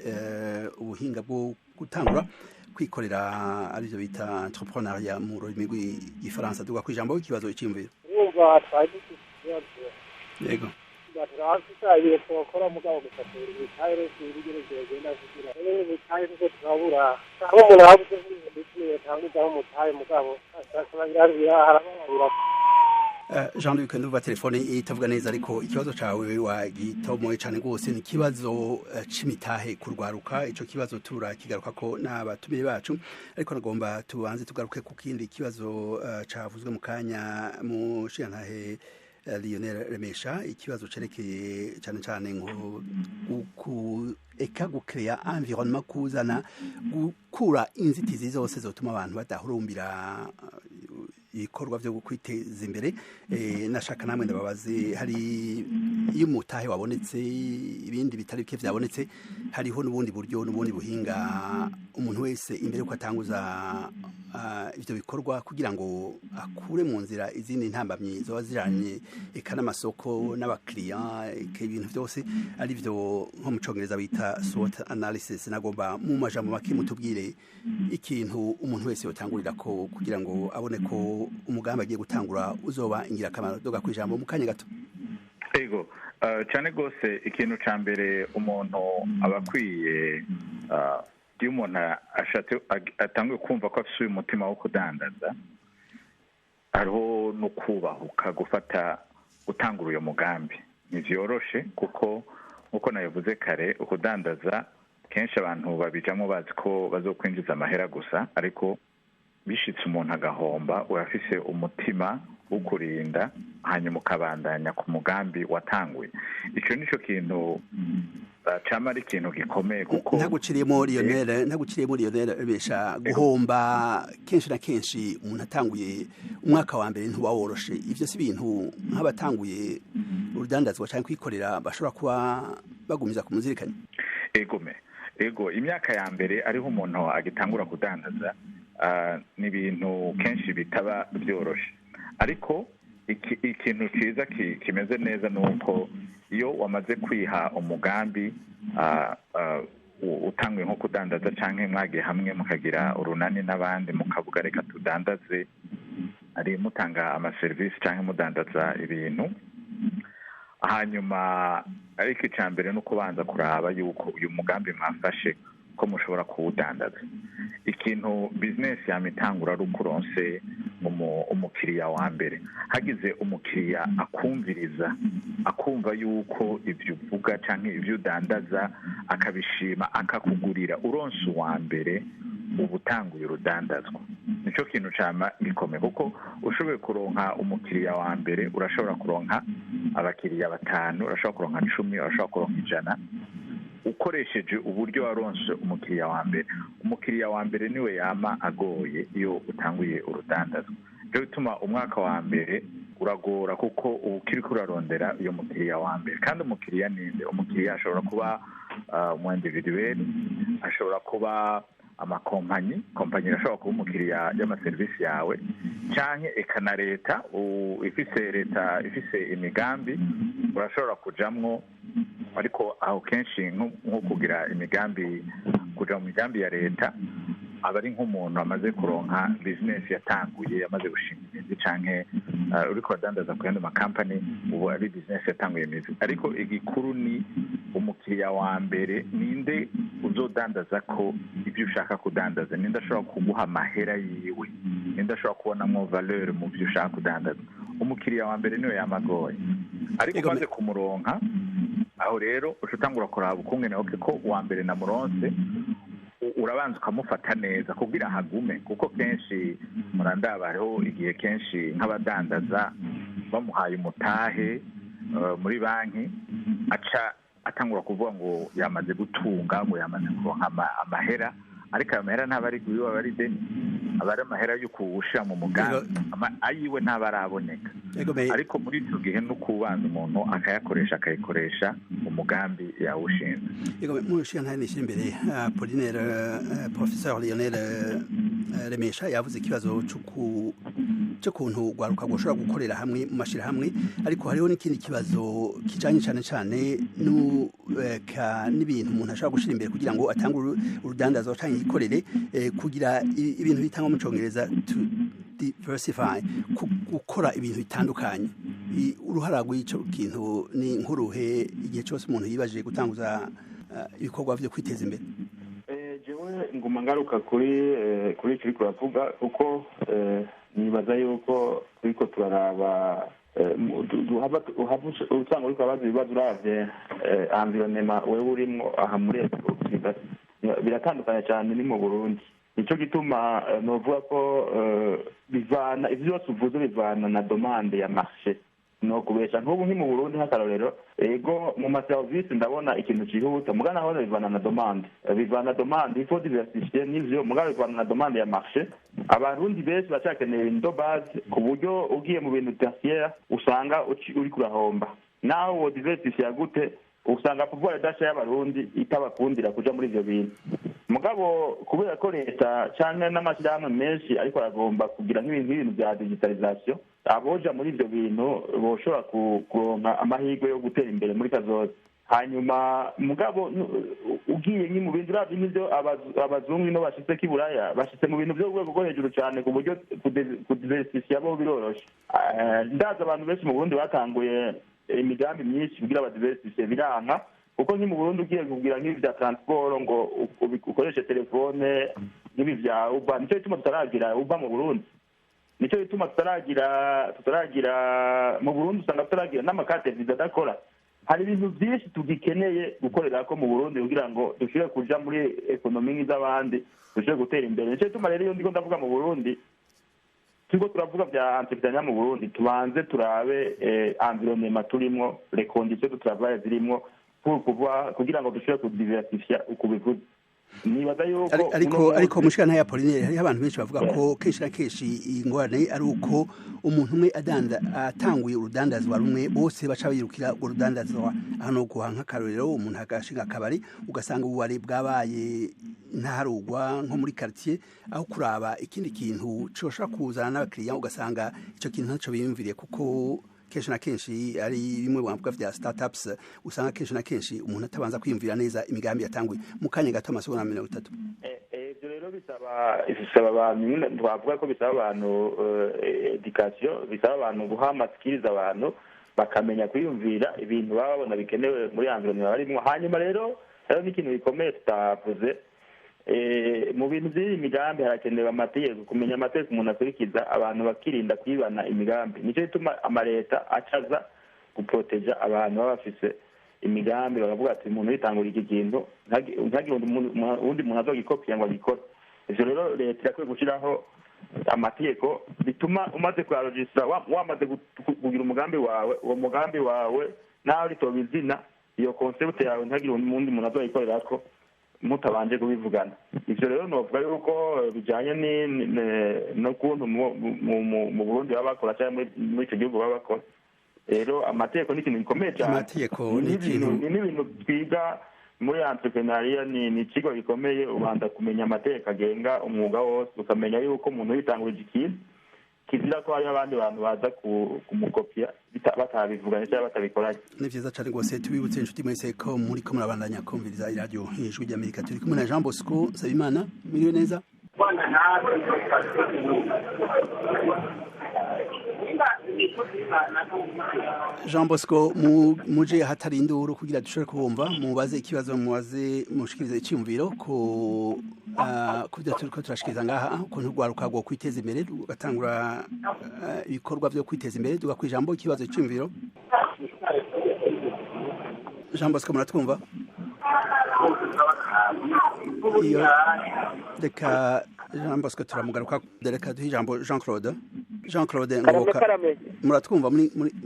ubuhinga bwo gutangura kwikorera arivyo bita entrepreneuriat mu rurimi rw'igifaransa duga kwijambo ikibazo cimbiro yego turafisa ibihe twakora mugabo gusatura ibitayire by'ibigeragezo genda kugira ibitayire niko turabura aho umuntu ahabuze n'ibindi tanguzaho umutaye mugabo Jean-Luc nduva telefone itavuga neza ariko ikibazo cawe wagitomoye cyane gose ni kibazo c'imitahe kurwaruka ico kibazo turakigaruka ko n'abatumire bacu ariko nagomba tubanze tugaruke ku kindi kibazo cavuzwe mu kanya mu shantahe Lionel Remesha ikibazo cerekeye cyane ngo eka gukeya environnement kuzana gukura inzitizi zose zotuma abantu badahurumbira ibikorwa byo kwiteza imbere. Nashaka namwe ndababaze, hari iyo umutahe wabonetse ibindi bitari bike byabonetse, hariho n'ubundi buryo n'ubundi buhinga umuntu wese imbere yuko atanguza ivyo bikorwa kugira ngo akure mu nzira izindi ntambamyi zoba ziranye eka n'amasoko n'abakiriya eka ibintu byose ari byo nko mu Congereza bita SWOT analysis. Nagomba mu majambo make mutubwire ikintu umuntu wese yotangurira ko kugira ngo abone ko umugambi agiye gutangura uzoba ingirakamaro. Doga kwijambo mu kanya gato. Ego cyane gose ikintu ca mbere umuntu abakwiye iyo umuntu ashatse atanguye kumva ko afite umutima wo kudandaza, hariho no kubahuka gufata gutangura uyo mugambi. Ntivyoroshe kuko nkuko nabivuze kare, ukudandaza kenshi abantu babijamo bazi ko bazokwinjiza amahera gusa, ariko bishitse umuntu agahomba urafise umutima wo kurinda hanyuma ukabandanya ku mugambi watanguye. Ico nico kintu cama ari ikintu gikomeye kuko ntaguciriyemo Lionel besha guhomba kenshi na kenshi umuntu atanguye umwaka wa mbere ntuba woroshe. Ivyo si ibintu nk'abatanguye urudandazwa cyangwa kwikorera bashobora kuba bagumiza ku muzirikanye. Ego imyaka ya mbere ariho umuntu agitangura kudandaza ni ibintu kenshi bitaba byoroshe, ariko ikintu cyiza kimeze neza nuko iyo wamaze kwiha umugambi utanguye nko kudandaza canke mwagiye hamwe mukagira urunani n'abandi mukavuga reka tudandaze, ari mutanga amaserivisi canke mudandaza ibintu, hanyuma ariko icambere no kubanza kuraba yuko uyu mugambi mwafashe ko mushobora kuwudandaza. Ikintu business yamitangura ari ukuronse umukiriya wa mbere. Hagize umukiriya akumviriza, akumva yuko ibyo uvuga canke ibyo udandaza akabishima akakugurira, uronse uwa mbere uba utanguye urudandazwa. Nico kintu cama gikomeye kuko ushoboye kuronka umukiriya wa mbere urashobora kuronka abakiriya 5, urashobora kuronka 10, urashobora kuronka 100 ukoresheje uburyo waronse umukiriya wa mbere. Umukiriya wa mbere niwe yama agoye iyo utanguye urudandazwa. Byo bituma umwaka wa mbere uragora kuko ukiriko urarondera iyo mukiriya wa mbere. Kandi umukiriya ninde? Umukiriya ashobora kuba mu individuel, ashobora kuba amakompanyi irashobora kuba umukiriya y'amaserivisi yawe, canke eka na leta ifise imigambi urashobora kujamwo. Ariko aho kenshi nko kugira imigambi, kuja mu migambi ya leta aba ari nk'umuntu amaze kuronka business yatanguye, yamaze gushinga imizi, canke uriko adandaza ku yandi makampani, ubu ari business yatanguye imizi. Ariko igikuru ni umukiriya wa mbere, ninde uzodandaza ko ibyo ushaka kudandaza, ninde ashobora kuguha amahera yiwe, ninde ashobora kubonamwo valeur mu byo ushaka kudandaza. Umukiriya wa mbere niwe yamagoye, ariko umaze kumuronka aho rero ushutangura kuraba ukungene ko uwa mbere na muronse urabanza ukamufata neza kugira hagume, kuko kenshi murandaba hariho igihe kenshi nk'abadandaza bamuhaye umutahe muri banki aca atangura kuvuga ngo yamaze gutunga, ngo yamaze kuronka amahera, ariko ayo mahera ntaba ari guyiwe, aba ari deni, aba ari amahera yo kuwushira mu mugambi, ayiwe ntaba araboneka. Ariko muri icyo gihe no kubanza umuntu akayikoresha umugambi yawushinze. Yego mushiya ntanishyira imbere Apollinaire, Professeur Lionel Remesha yavuze ikibazo cy'ukuntu ugwaruka gushobora gukorera hamwe mu mashirahamwe, ariko hariho n'ikindi kibazo kijanye cyane n'ibintu umuntu ashobora gushira imbere kugira ngo atange urudandazo cyangwa yikorere, kugira ibintu bitangwa mu Congereza diversify, gukora ibintu bitandukanye. Uruhara rw'ico kintu ni nkuruhe igihe cyose umuntu yibaje gutanguza ibikorwa byo kwiteza imbere? Jewe nguma ngaruka kuri icyo uriko uravuga, kuko nibaza yuko turiko turaraba usanga uriko urabaza ibibazo uravye environnement wewe urimwo aha muri biratandukanye cyane ni mu Burundi. Nico gituma novuga ko bivana ivyo byose uvuze bivana na demande ya marché. no kubesha nk'ubu nki mu Burundi nk'akarorero ego mu maserivisi ndabona ikintu cihuta mugana aho bivana na demande il faut diversifier n'ivyo mugana bivana na demande ya marché abarundi benshi bacakeneye ibintu base ku buryo ugiye mu bintu tertiaire usanga uri kurahomba naho wo diversifier gute usanga pouvoir d'achat y'abarundi itabakundira kuja muri ivyo bintu mugabo kubera ko leta canke n'amashyirahamwe menshi ariko aragomba kugira nk'ibintu bya digitalisation aboja muri ivyo bintu boshobora kuronka amahirwe yo gutera imbere muri kazoza hanyuma mugabo ugiye nki mu bintu uravye n'ivyo abazungu no bashitse k'iburaya bashitse mu bintu vyo rwego rwo hejuru cane ku buryo kudiversifier abo biroroshe ndaza abantu benshi mu Burundi batanguye imigambi myinshi kugira abadiversifier biranka kuko nki mu Burundi ugiye kugira nk'ibi vya transport ngo ukoreshe telefone nk'ibi vya Uber nico bituma tutaragira Uber mu Burundi nico bituma tutaragira mu Burundi usanga tutaragira n'amakate visa adakora hari ibintu byinshi tugikeneye gukorera ko mu Burundi kugira ngo dushobore kuja muri ekonomi nk'iz'abandi dushobore gutera imbere nico bituma rero iyo ndiko ndavuga mu Burundi turiko turavuga vya entrepreneur mu Burundi tubanze turabe environnement turimwo les conditions de travail zirimwo kugira ngo dushobore kudiversifier ukubivuze nibaza yuko ariko mushikana ya Pauline hari abantu benshi bavuga ko kenshi na kenshi ingorane ari uko umuntu umwe atanguye urudandazwa rumwe bose baca bayirukira urudandazwa hano guhanka karorero umuntu agashinga akabari ugasanga ubuwari bwabaye ntarugwa nko muri quartier aho kuraba ikindi kintu cosha kuzana n'abakiriya ugasanga ico kintu ntaco biyumviriye kuko kenshi na kenshi ari bimwe bamvuga vya startups usanga kenshi na kenshi umuntu atabanza kwiyumvira neza imigambi yatanguye mu kanya gato amasegonda 30 ivyo rero bisaba abantu twavuga ko bisaba abantu education bisaba abantu guha amaskills abantu bakamenya kwiyumvira ibintu baba babona bikenewe muri environnement barimo hanyuma rero n'ikintu gikomeye tutavuze mu bintu by'iyi migambi harakenewe amategeko kumenya amategeko umuntu akurikiza abantu bakirinda kwibana imigambi nicyo gituma amaleta acaza guproteja abantu baba bafise imigambi bakavuga ati umuntu yitangura iki kintu ntagire uwundi muntu azogikopiya ngo agikore ivyo rero leta irakwiye gushiraho amategeko bituma umaze kuyaregistra wamaze kugira umugambi wawe uwo mugambi wawe nawe ritoba izina iyo concept yawe ntagire uwundi muntu azoyikorerako mutabanje kubivugana ivyo rero novuga yuko bijanye n'ukuntu mu Burundi baba bakora cyangwa muri icyo gihugu baba bakora rero amategeko ni ikintu gikomeye cyane amategeko ni ibintu twiga muri entrepreneuria ni ikigo gikomeye ubanza kumenya amategeko agenga umwuga wose ukamenya yuko umuntu yitangurije ikintu kizira ko hari abandi bantu baza kumukopia batabivuganye cyangwa batabikoranye ni vyiza cyane rwose tubibutse inshuti mwese ko muri ko murabandanya kumviriza iradio Ijwi ry'Amerika turi kumwe na Jean Bosco Sabimana miriwe neza Jean Bosco muje hatari induru kugira dushobore kubumva mubaze ikibazo mubaze mushikirize icyumviro ko kubyo turiko turashikiriza ngaha ukuntu rwaruka rwo kwiteza imbere rugatangura ibikorwa byo kwiteza imbere tugakwijambo ikibazo icyumviro Jean Bosco muratwumva iyo reka Jean Bosco turamugaruka reka duhe ijambo Jean Claude Ngoboka muratwumva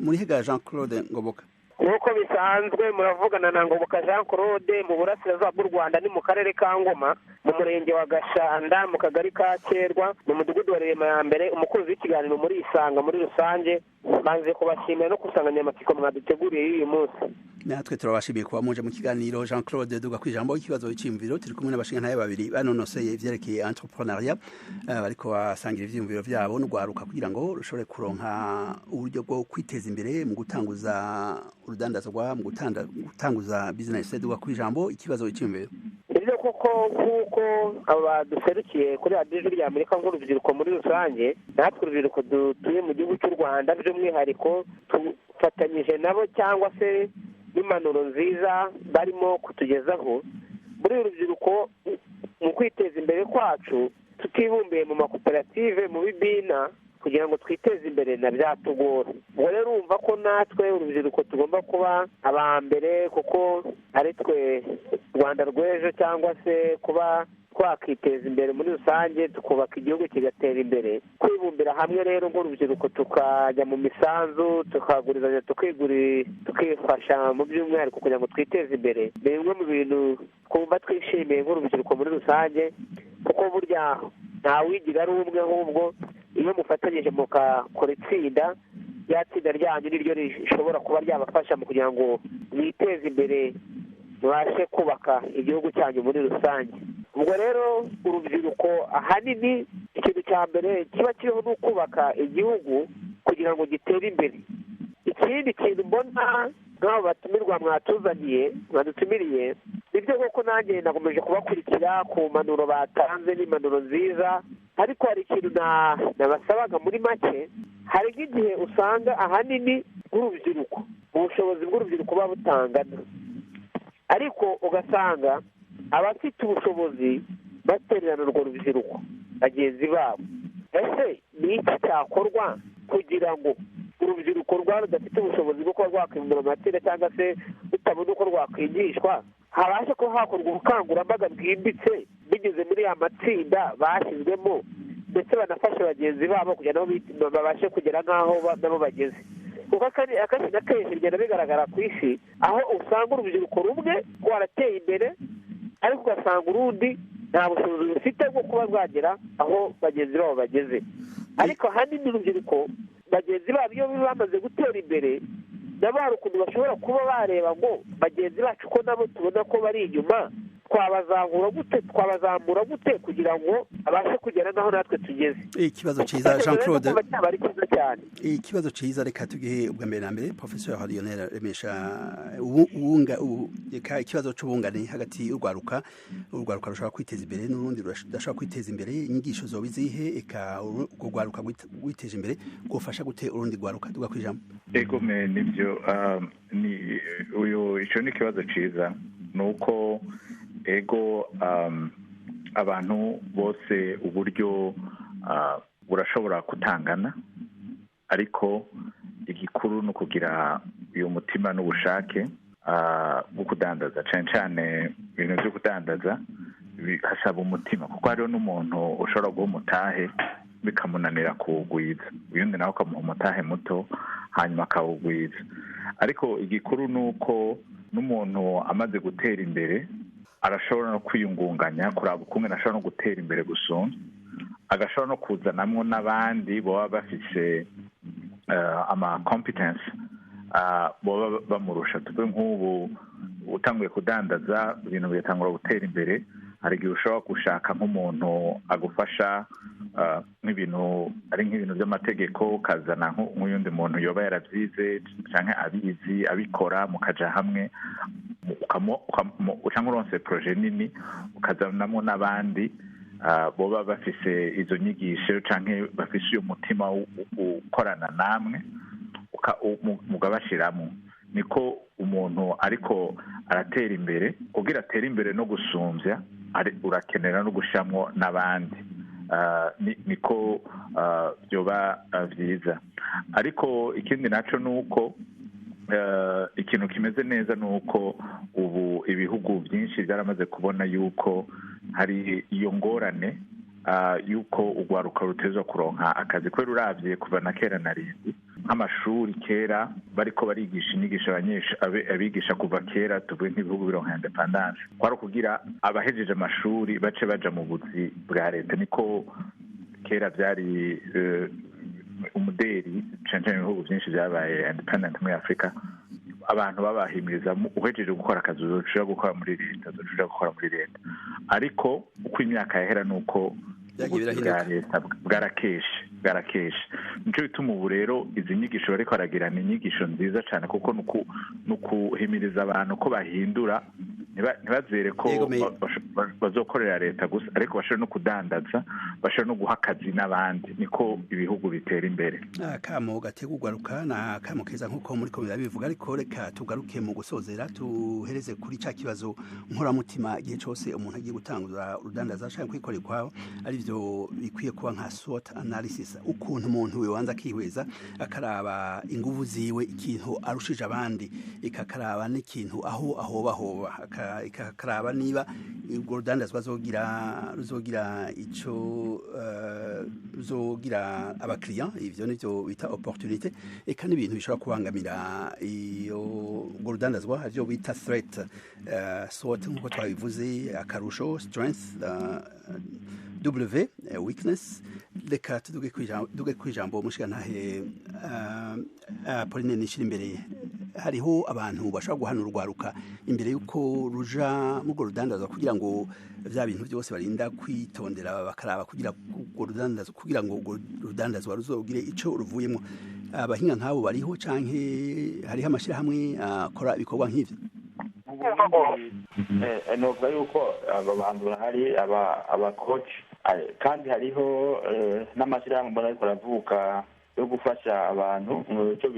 muri hega Jean Claude Ngoboka nk'uko bisanzwe muravugana na Ngoboka Jean Claude mu burasirazuba bw'u Rwanda ni mu karere ka Ngoma mu murenge wa Gashanda mu kagari ka Kerwa mu mudugudu wa Rema ya mbere umukozi w'ikiganiro muri Isanga muri rusange banze kubashimira no kusanganyamatsiko mwaduteguriye uyu munsi natwe turabashimiye kuba muje mu kiganiro Jean Claude duga kwijambo ikibazo cy'imviro turi kumwe n'abashinga babiri banonoseye ivyerekeye entrepreneuriat bariko basangira ivyumviro vyabo no gwaruka kugira ngo rushobore kuronka uburyo bwo kwiteza imbere mu gutanguza urudandazwa mu gutanguza business duga kwijambo ikibazo cy'imviro ibyo koko kuko abaduserukiye kuri Ijwi ry'Amerika nk'urubyiruko muri rusange natwe urubyiruko dutuye mu gihugu cy'u Rwanda by'umwihariko tufatanyije nabo cyangwa se n'impanuro nziza barimo kutugezaho muri urubyiruko mu kwiteza imbere kwacu tutibumbiye mu makoperative mu bibina kugira ngo twiteze imbere na byatugora ubwo rero urumva ko natwe urubyiruko tugomba kuba aba mbere kuko ari twe Rwanda rw'ejo cyangwa se kuba twakiteza imbere muri rusange tukubaka igihugu kigatera imbere. Kwibumbira hamwe rero nk'urubyiruko tukajya mu misanzu tukagurizanya tukifasha mu by'umwihariko kugira ngo twiteze imbere ni bimwe mu bintu twumva twishimiye nk'urubyiruko muri rusange, kuko burya ntawigira ari umwe, ahubwo iyo mufatanyije mugakora itsinda, rya tsinda ryanyu niryo rishobora kuba ryabafasha mu kugira ngo mwiteze imbere mubashe kubaka igihugu cyanyu muri rusange. ubwo rero urubyiruko ahanini ikintu cya mbere kiba kiriho ni ukubaka igihugu kugira ngo gitere imbere. Ikindi kintu mbona nk'abo batumirwa mwadutumiriye nibyo koko nanjye nakomeje kubakurikira ku mpanuro batanze n'impanuro nziza, ariko hari ikintu nabasabaga muri make. Hari nk'igihe usanga ahanini bw'urubyiruko ubushobozi bw'urubyiruko buba butangana, ariko ugasanga abafite ubushobozi batererana urwo rubyiruko bagenzi babo. Ese ni iki cyakorwa kugira ngo urubyiruko rwaba rudafite ubushobozi bwo kuba rwakwimura amatsinda cyangwa se rutabona uko rwakwigishwa, habashe ko hakorwa ubukangurambaga bwimbitse binyuze muri ya matsinda bashyizwemo, ndetse banafashe bagenzi babo kugira ngo babashe kugera nk'aho nabo bageze. kuko akenshi na kenshi bigenda bigaragara ku isi aho usanga urubyiruko rumwe rwarateye imbere, ariko ugasanga urundi nta bushobozi rufite bwo kuba rwagera aho bagenzi babo bageze. Ariko ahanini urubyiruko bagenzi babo iyo bamaze gutera imbere, nabo hari ukuntu bashobora kuba bareba ngo bagenzi bacu ko nabo tubona ko bari inyuma, twabazamura gute kugira ngo abashe kugera naho natwe tugeze. Ikibazo cyiza Jean Claude, ikibazo cyiza reka tugihe ubwa mbere na mbere Professeur Lionel Remesha. Ikibazo cy'ubungane hagati y'urwaruka rushobora kwiteza imbere n'urundi rudashobora kwiteza imbere, inyigisho zoba izihe, eka urwaruka rwiteje imbere gufasha gute urundi rwaruka tugakwijamo? Ego me nibyo, icyo ni ikibazo cyiza, nuko ego abantu bose uburyo burashobora kutangana, ariko igikuru ni ukugira uyu mutima n'ubushake bwo kudandaza. cyane cyane ibintu byo kudandaza hasaba umutima, kuko hariho n'umuntu ushobora guha umutahe bikamunanira kuwugwiza, uyundi nawe ukamuha umutahe muto hanyuma akawugwiza. Ariko igikuru ni uko n'umuntu amaze gutera imbere arashobora no kwiyungunganya, kuraba ukuntu ashobora no gutera imbere gusumba, agashobora no kuzanamwo n'abandi baba bafise ama competence baba bamurusha. tuvuge nk'ubu utanguye kudandaza ibintu bigatangura gutera imbere, hari igihe ushobora gushaka nk'umuntu agufasha nk'ibintu ari nk'ibintu by'amategeko, ukazana nk'uyundi muntu yoba yaravyize cyangwa abizi abikora, mukaja hamwe cyangwa uronse proje nini ukazanamo n'abandi boba bafise izo nyigisho cyangwa bafise uyo mutima ukorana namwe mugabashiramo. niko umuntu ariko aratera imbere, kugira atere imbere no gusumbya urakenera no gushamwo n'abandi, niko byoba byiza. ariko ikindi naco nuko ikintu kimeze neza nuko ubu ibihugu byinshi byaramaze kubona yuko hari iyo ngorane yuko urwaruka rutezwa kuronka akazi. kubera uravye kuva na kera na rindi nk'amashuri kera bariko barigisha inyigisho abigisha kuva kera, tuvuye nk'ibihugu bironka independence, kwari kugira abahejeje amashuri bace baja mu buzi bwa leta. niko kera byari umuderi cenje mu bihugu byinshi byabaye independent muri Afrika. abantu babahimiriza uhejeje gukora akazi ushobora gukora muri leta, ushobora gukora muri leta. ariko uko imyaka yahera nuko bwa leta bwarakeshe. nico bituma ubu rero izi nyigisho bariko baragira ni inyigisho nziza cyane, kuko nukuhimiriza abantu ko bahindura, ntibazere ko bazokorera leta gusa, ariko bashobora no kudandaza, bashobora no guha akazi n'abandi. niko ibihugu bitera imbere. akamo gategurwa rukana akamo keza nk'uko muri ko birabivuga. ariko reka tugaruke mu gusozera, tuhereze kuri cya kibazo nkoramutima igihe cyose umuntu agiye gutanguza urudandaza ashaka kwikorera kwaho, ari byo bikwiye kuba nka SWOT analysis, ukuntu umuntu wibanza akihweza akaraba inguvu ziwe, ikintu arushije abandi, ikakaraba n'ikintu aho ahobahoba, ikakaraba niba urwo rudandazwa ruzogira ico ruzogira abakiriya, ivyo nivyo bita opportunité, eka n'ibintu bishobora kubangamira urwo rudandazwa harivyo bita threat, SWOT nk'uko twabivuze, akarusho, strength, W, weakness. Reka tuduge kwijambo mushigantahe Pauline Nishira imbere. Hariho abantu bashobora guhanura urwaruka imbere yuko ruja mu rudandazwa kugira ngo vya bintu byose barinda kwitondera bakaraba kugira ngo rudandazwa ruzogire ico ruvuyemo. Abahinga nk'abo bariho canke hariho amashirahamwe akora ibikorwa nk'ivyo? Novuga yuko aba bantu bahari abakoci kandi hariho n'amashyirahamwe mbona ariko aravuka yo gufasha abantu icyo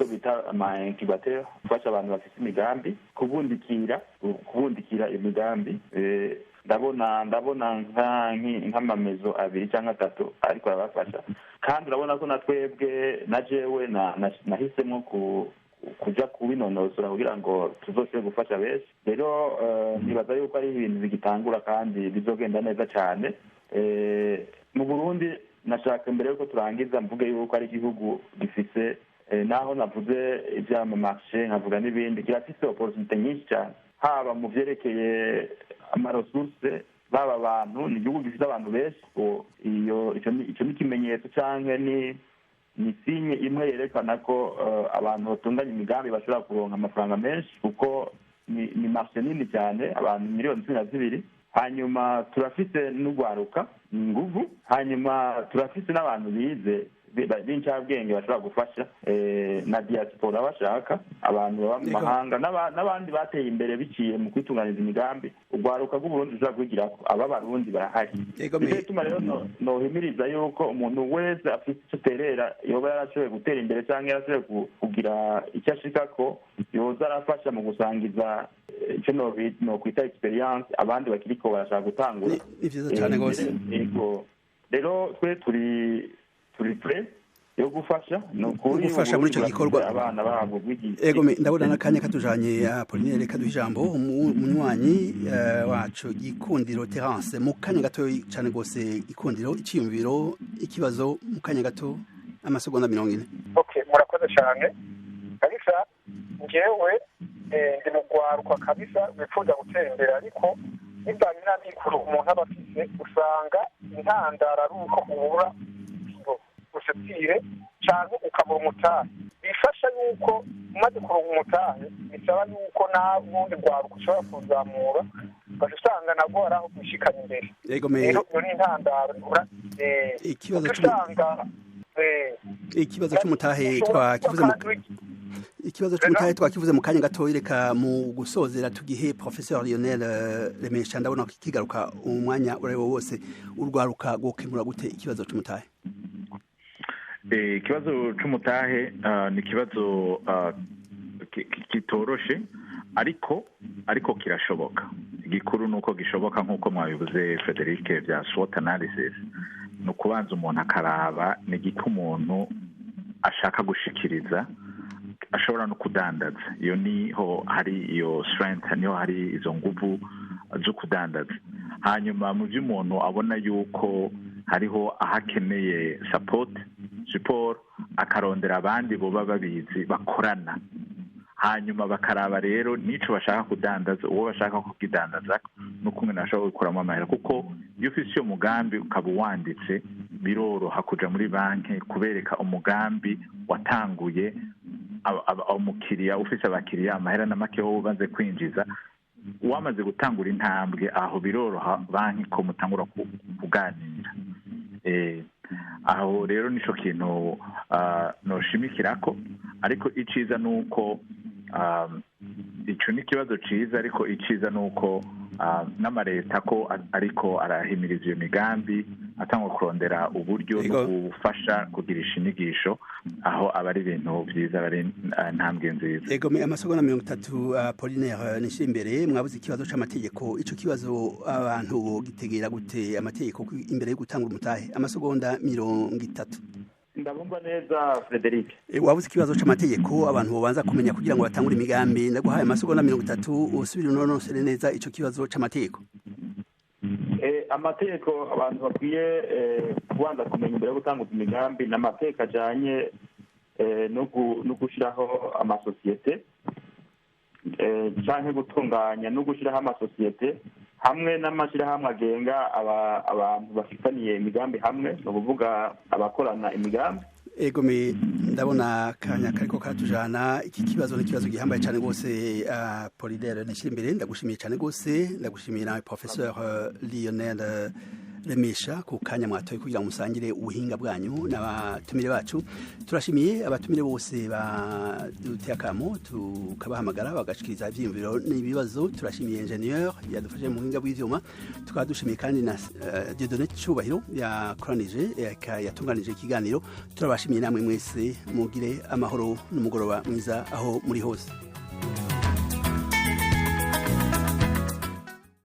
bita ama-incubateur, gufasha abantu bafite imigambi kubundikira imigambi. Ndabona nk'amamezo 2 cyangwa 3 ariko arabafasha, kandi urabona ko na twebwe na jewe nahisemo kuja kubinonosora kugira ngo tuzose gufasha benshi. Rero nibaza yuko ari ibintu bigitangura kandi bizogenda neza cyane. Mu Burundi nashaka mbere yuko turangiza mvuge yuko ari igihugu gifise naho navuze iby'amamarché nkavuga n'ibindi, kirafise opportunité nyinshi cyane, haba mu vyerekeye amaresource, baba abantu, ni igihugu gifite abantu benshi. Ico ni ikimenyetso canke ni sinye imwe yerekana ko abantu batunganya imigambi bashobora kuronka amafaranga menshi, kuko ni marché nini cyane, abantu miliyoni 12. Hanyuma turafite n'ugwaruka nguvu, hanyuma turafite n'abantu bize b'incabwenge bashobora gufasha na diaspora bashaka abantu baba mu mahanga n'abandi bateye imbere biciye mu kwitunganiza imigambi. Ugwaruka rw'Uburundi rushobora kugira aba barundi barahari. Nicyo gituma rero nohimiriza yuko umuntu wese afite icyo terera, yoba yarashoboye gutera imbere cyangwa yarashoboye kugira icyo ashikako, yoza arafasha mu gusangiza icyo nokwita experience abandi bakiriko barashaka gutangura. Ni vyiza cyane gose. Rero twe turi pre yo gufasha muri icyo gikorwa abana babo. Ndabona n'akanya katujanye Pauline, reka duhe ijambo umunywanyi wacu Gikundiro Terence mu kanya gato cyane gose. Gikundiro, iciyumviro, ikibazo mu kanya gato, amasegonda 40. Okay, murakoze cyane kabisa. Njyewe ndi mu gwaruka kabisa wifuza gutera imbere, ariko ibanye n'abikuru umuntu aba afise usanga intandara ari uko ubura usatire cyangwa ukabura umutahe. Bifasha yuko umaze kuronka umutahe bisaba yuko n'ubundi bwaruka ushobora kuzamura ugasanga nabwo ari aho gushikana imbere. Rero iyo ni intandaro. Ikibazo cy'umutahe twakivuze mu kanya gato. Reka mu gusozera tugihe Professeur Lionel Remesha, ndabona kigaruka umwanya urayo wose. Urwaruka gukemura gute ikibazo cy'umutahe? Ikibazo cy'umutahe ni ikibazo kitoroshe, ariko kirashoboka. Igikuru nuko gishoboka nk'uko mwabivuze Frederic, bya SWOT analysis. Ni ukubanza umuntu akaraba ni igiki umuntu ashaka gushikiriza, ashobora no kudandaza. Iyo niho hari iyo strength, niho hari izo nguvu zo kudandaza. Hanyuma mu by'umuntu abona yuko hariho ahakeneye support, akarondera abandi bo babizi bakorana, hanyuma bakaraba rero nico bashaka kudandaza, uwo bashaka kukidandaza n'ukumwe nashobora gukuramo amahera. Kuko iyo ufise iyo mugambi ukaba wanditse, biroroha kuja muri banki kubereka umugambi watanguye, umukiriya ufise abakiriya amahera na make wowe umaze kwinjiza. Wamaze gutangura intambwe aho biroroha banki ko mutangura kuganira. Aho rero nico kintu noshimikirako, ariko iciza nuko ico ni kibazo ciza, ariko iciza nuko n'amareta ko ariko arahimiriza iyo migambi, atangwa kurondera uburyo no gufasha kugirisha inyigisho, aho abari ibintu byiza, bari ntambwe nziza. Amasegonda 30. Pauline Nishira imbere, mwabuze ikibazo c'amategeko. Ico kibazo abantu gitegera gute amategeko imbere yo gutanga umutahe? Amasegonda 30. Ndabumva neza Frederic. Wabuze ikibazo c'amategeko abantu bobanza kumenya kugira ngo batangure imigambi. Ndaguhaye amasegonda 30 usubire unonosere neza ico kibazo c'amategeko. amategeko abantu bakwiye kubanza kumenya imbere yo gutanguza imigambi ni amategeko ajyanye no gushyiraho amasosiyete cyangwa gutunganya no gushyiraho amasosiyete hamwe n'amashyirahamwe agenga abantu bafitaniye imigambi hamwe ni ukuvuga abakorana imigambi. ego ndabona akanya kariko karatujana. iki kibazo ni ikibazo gihambaye cyane rwose. Polidere nishyira imbere ndagushimiye cyane rwose. ndagushimiye nawe Professeur Lionel Remesha ku kanya mwatoye kugira ngo musangire ubuhinga bwanyu n'abatumire bacu. turashimiye abatumire bose baduteye akamo tukabahamagara bagashikiriza ivyiyumviro n'ibibazo. turashimiye ingenieur yadufashe mu buhinga bw'ivyuma. tukaba dushimiye kandi na Dieudonné Cyubahiro yakoranije yatunganije ikiganiro. turabashimiye namwe mwese mugire amahoro n'umugoroba mwiza aho muri hose.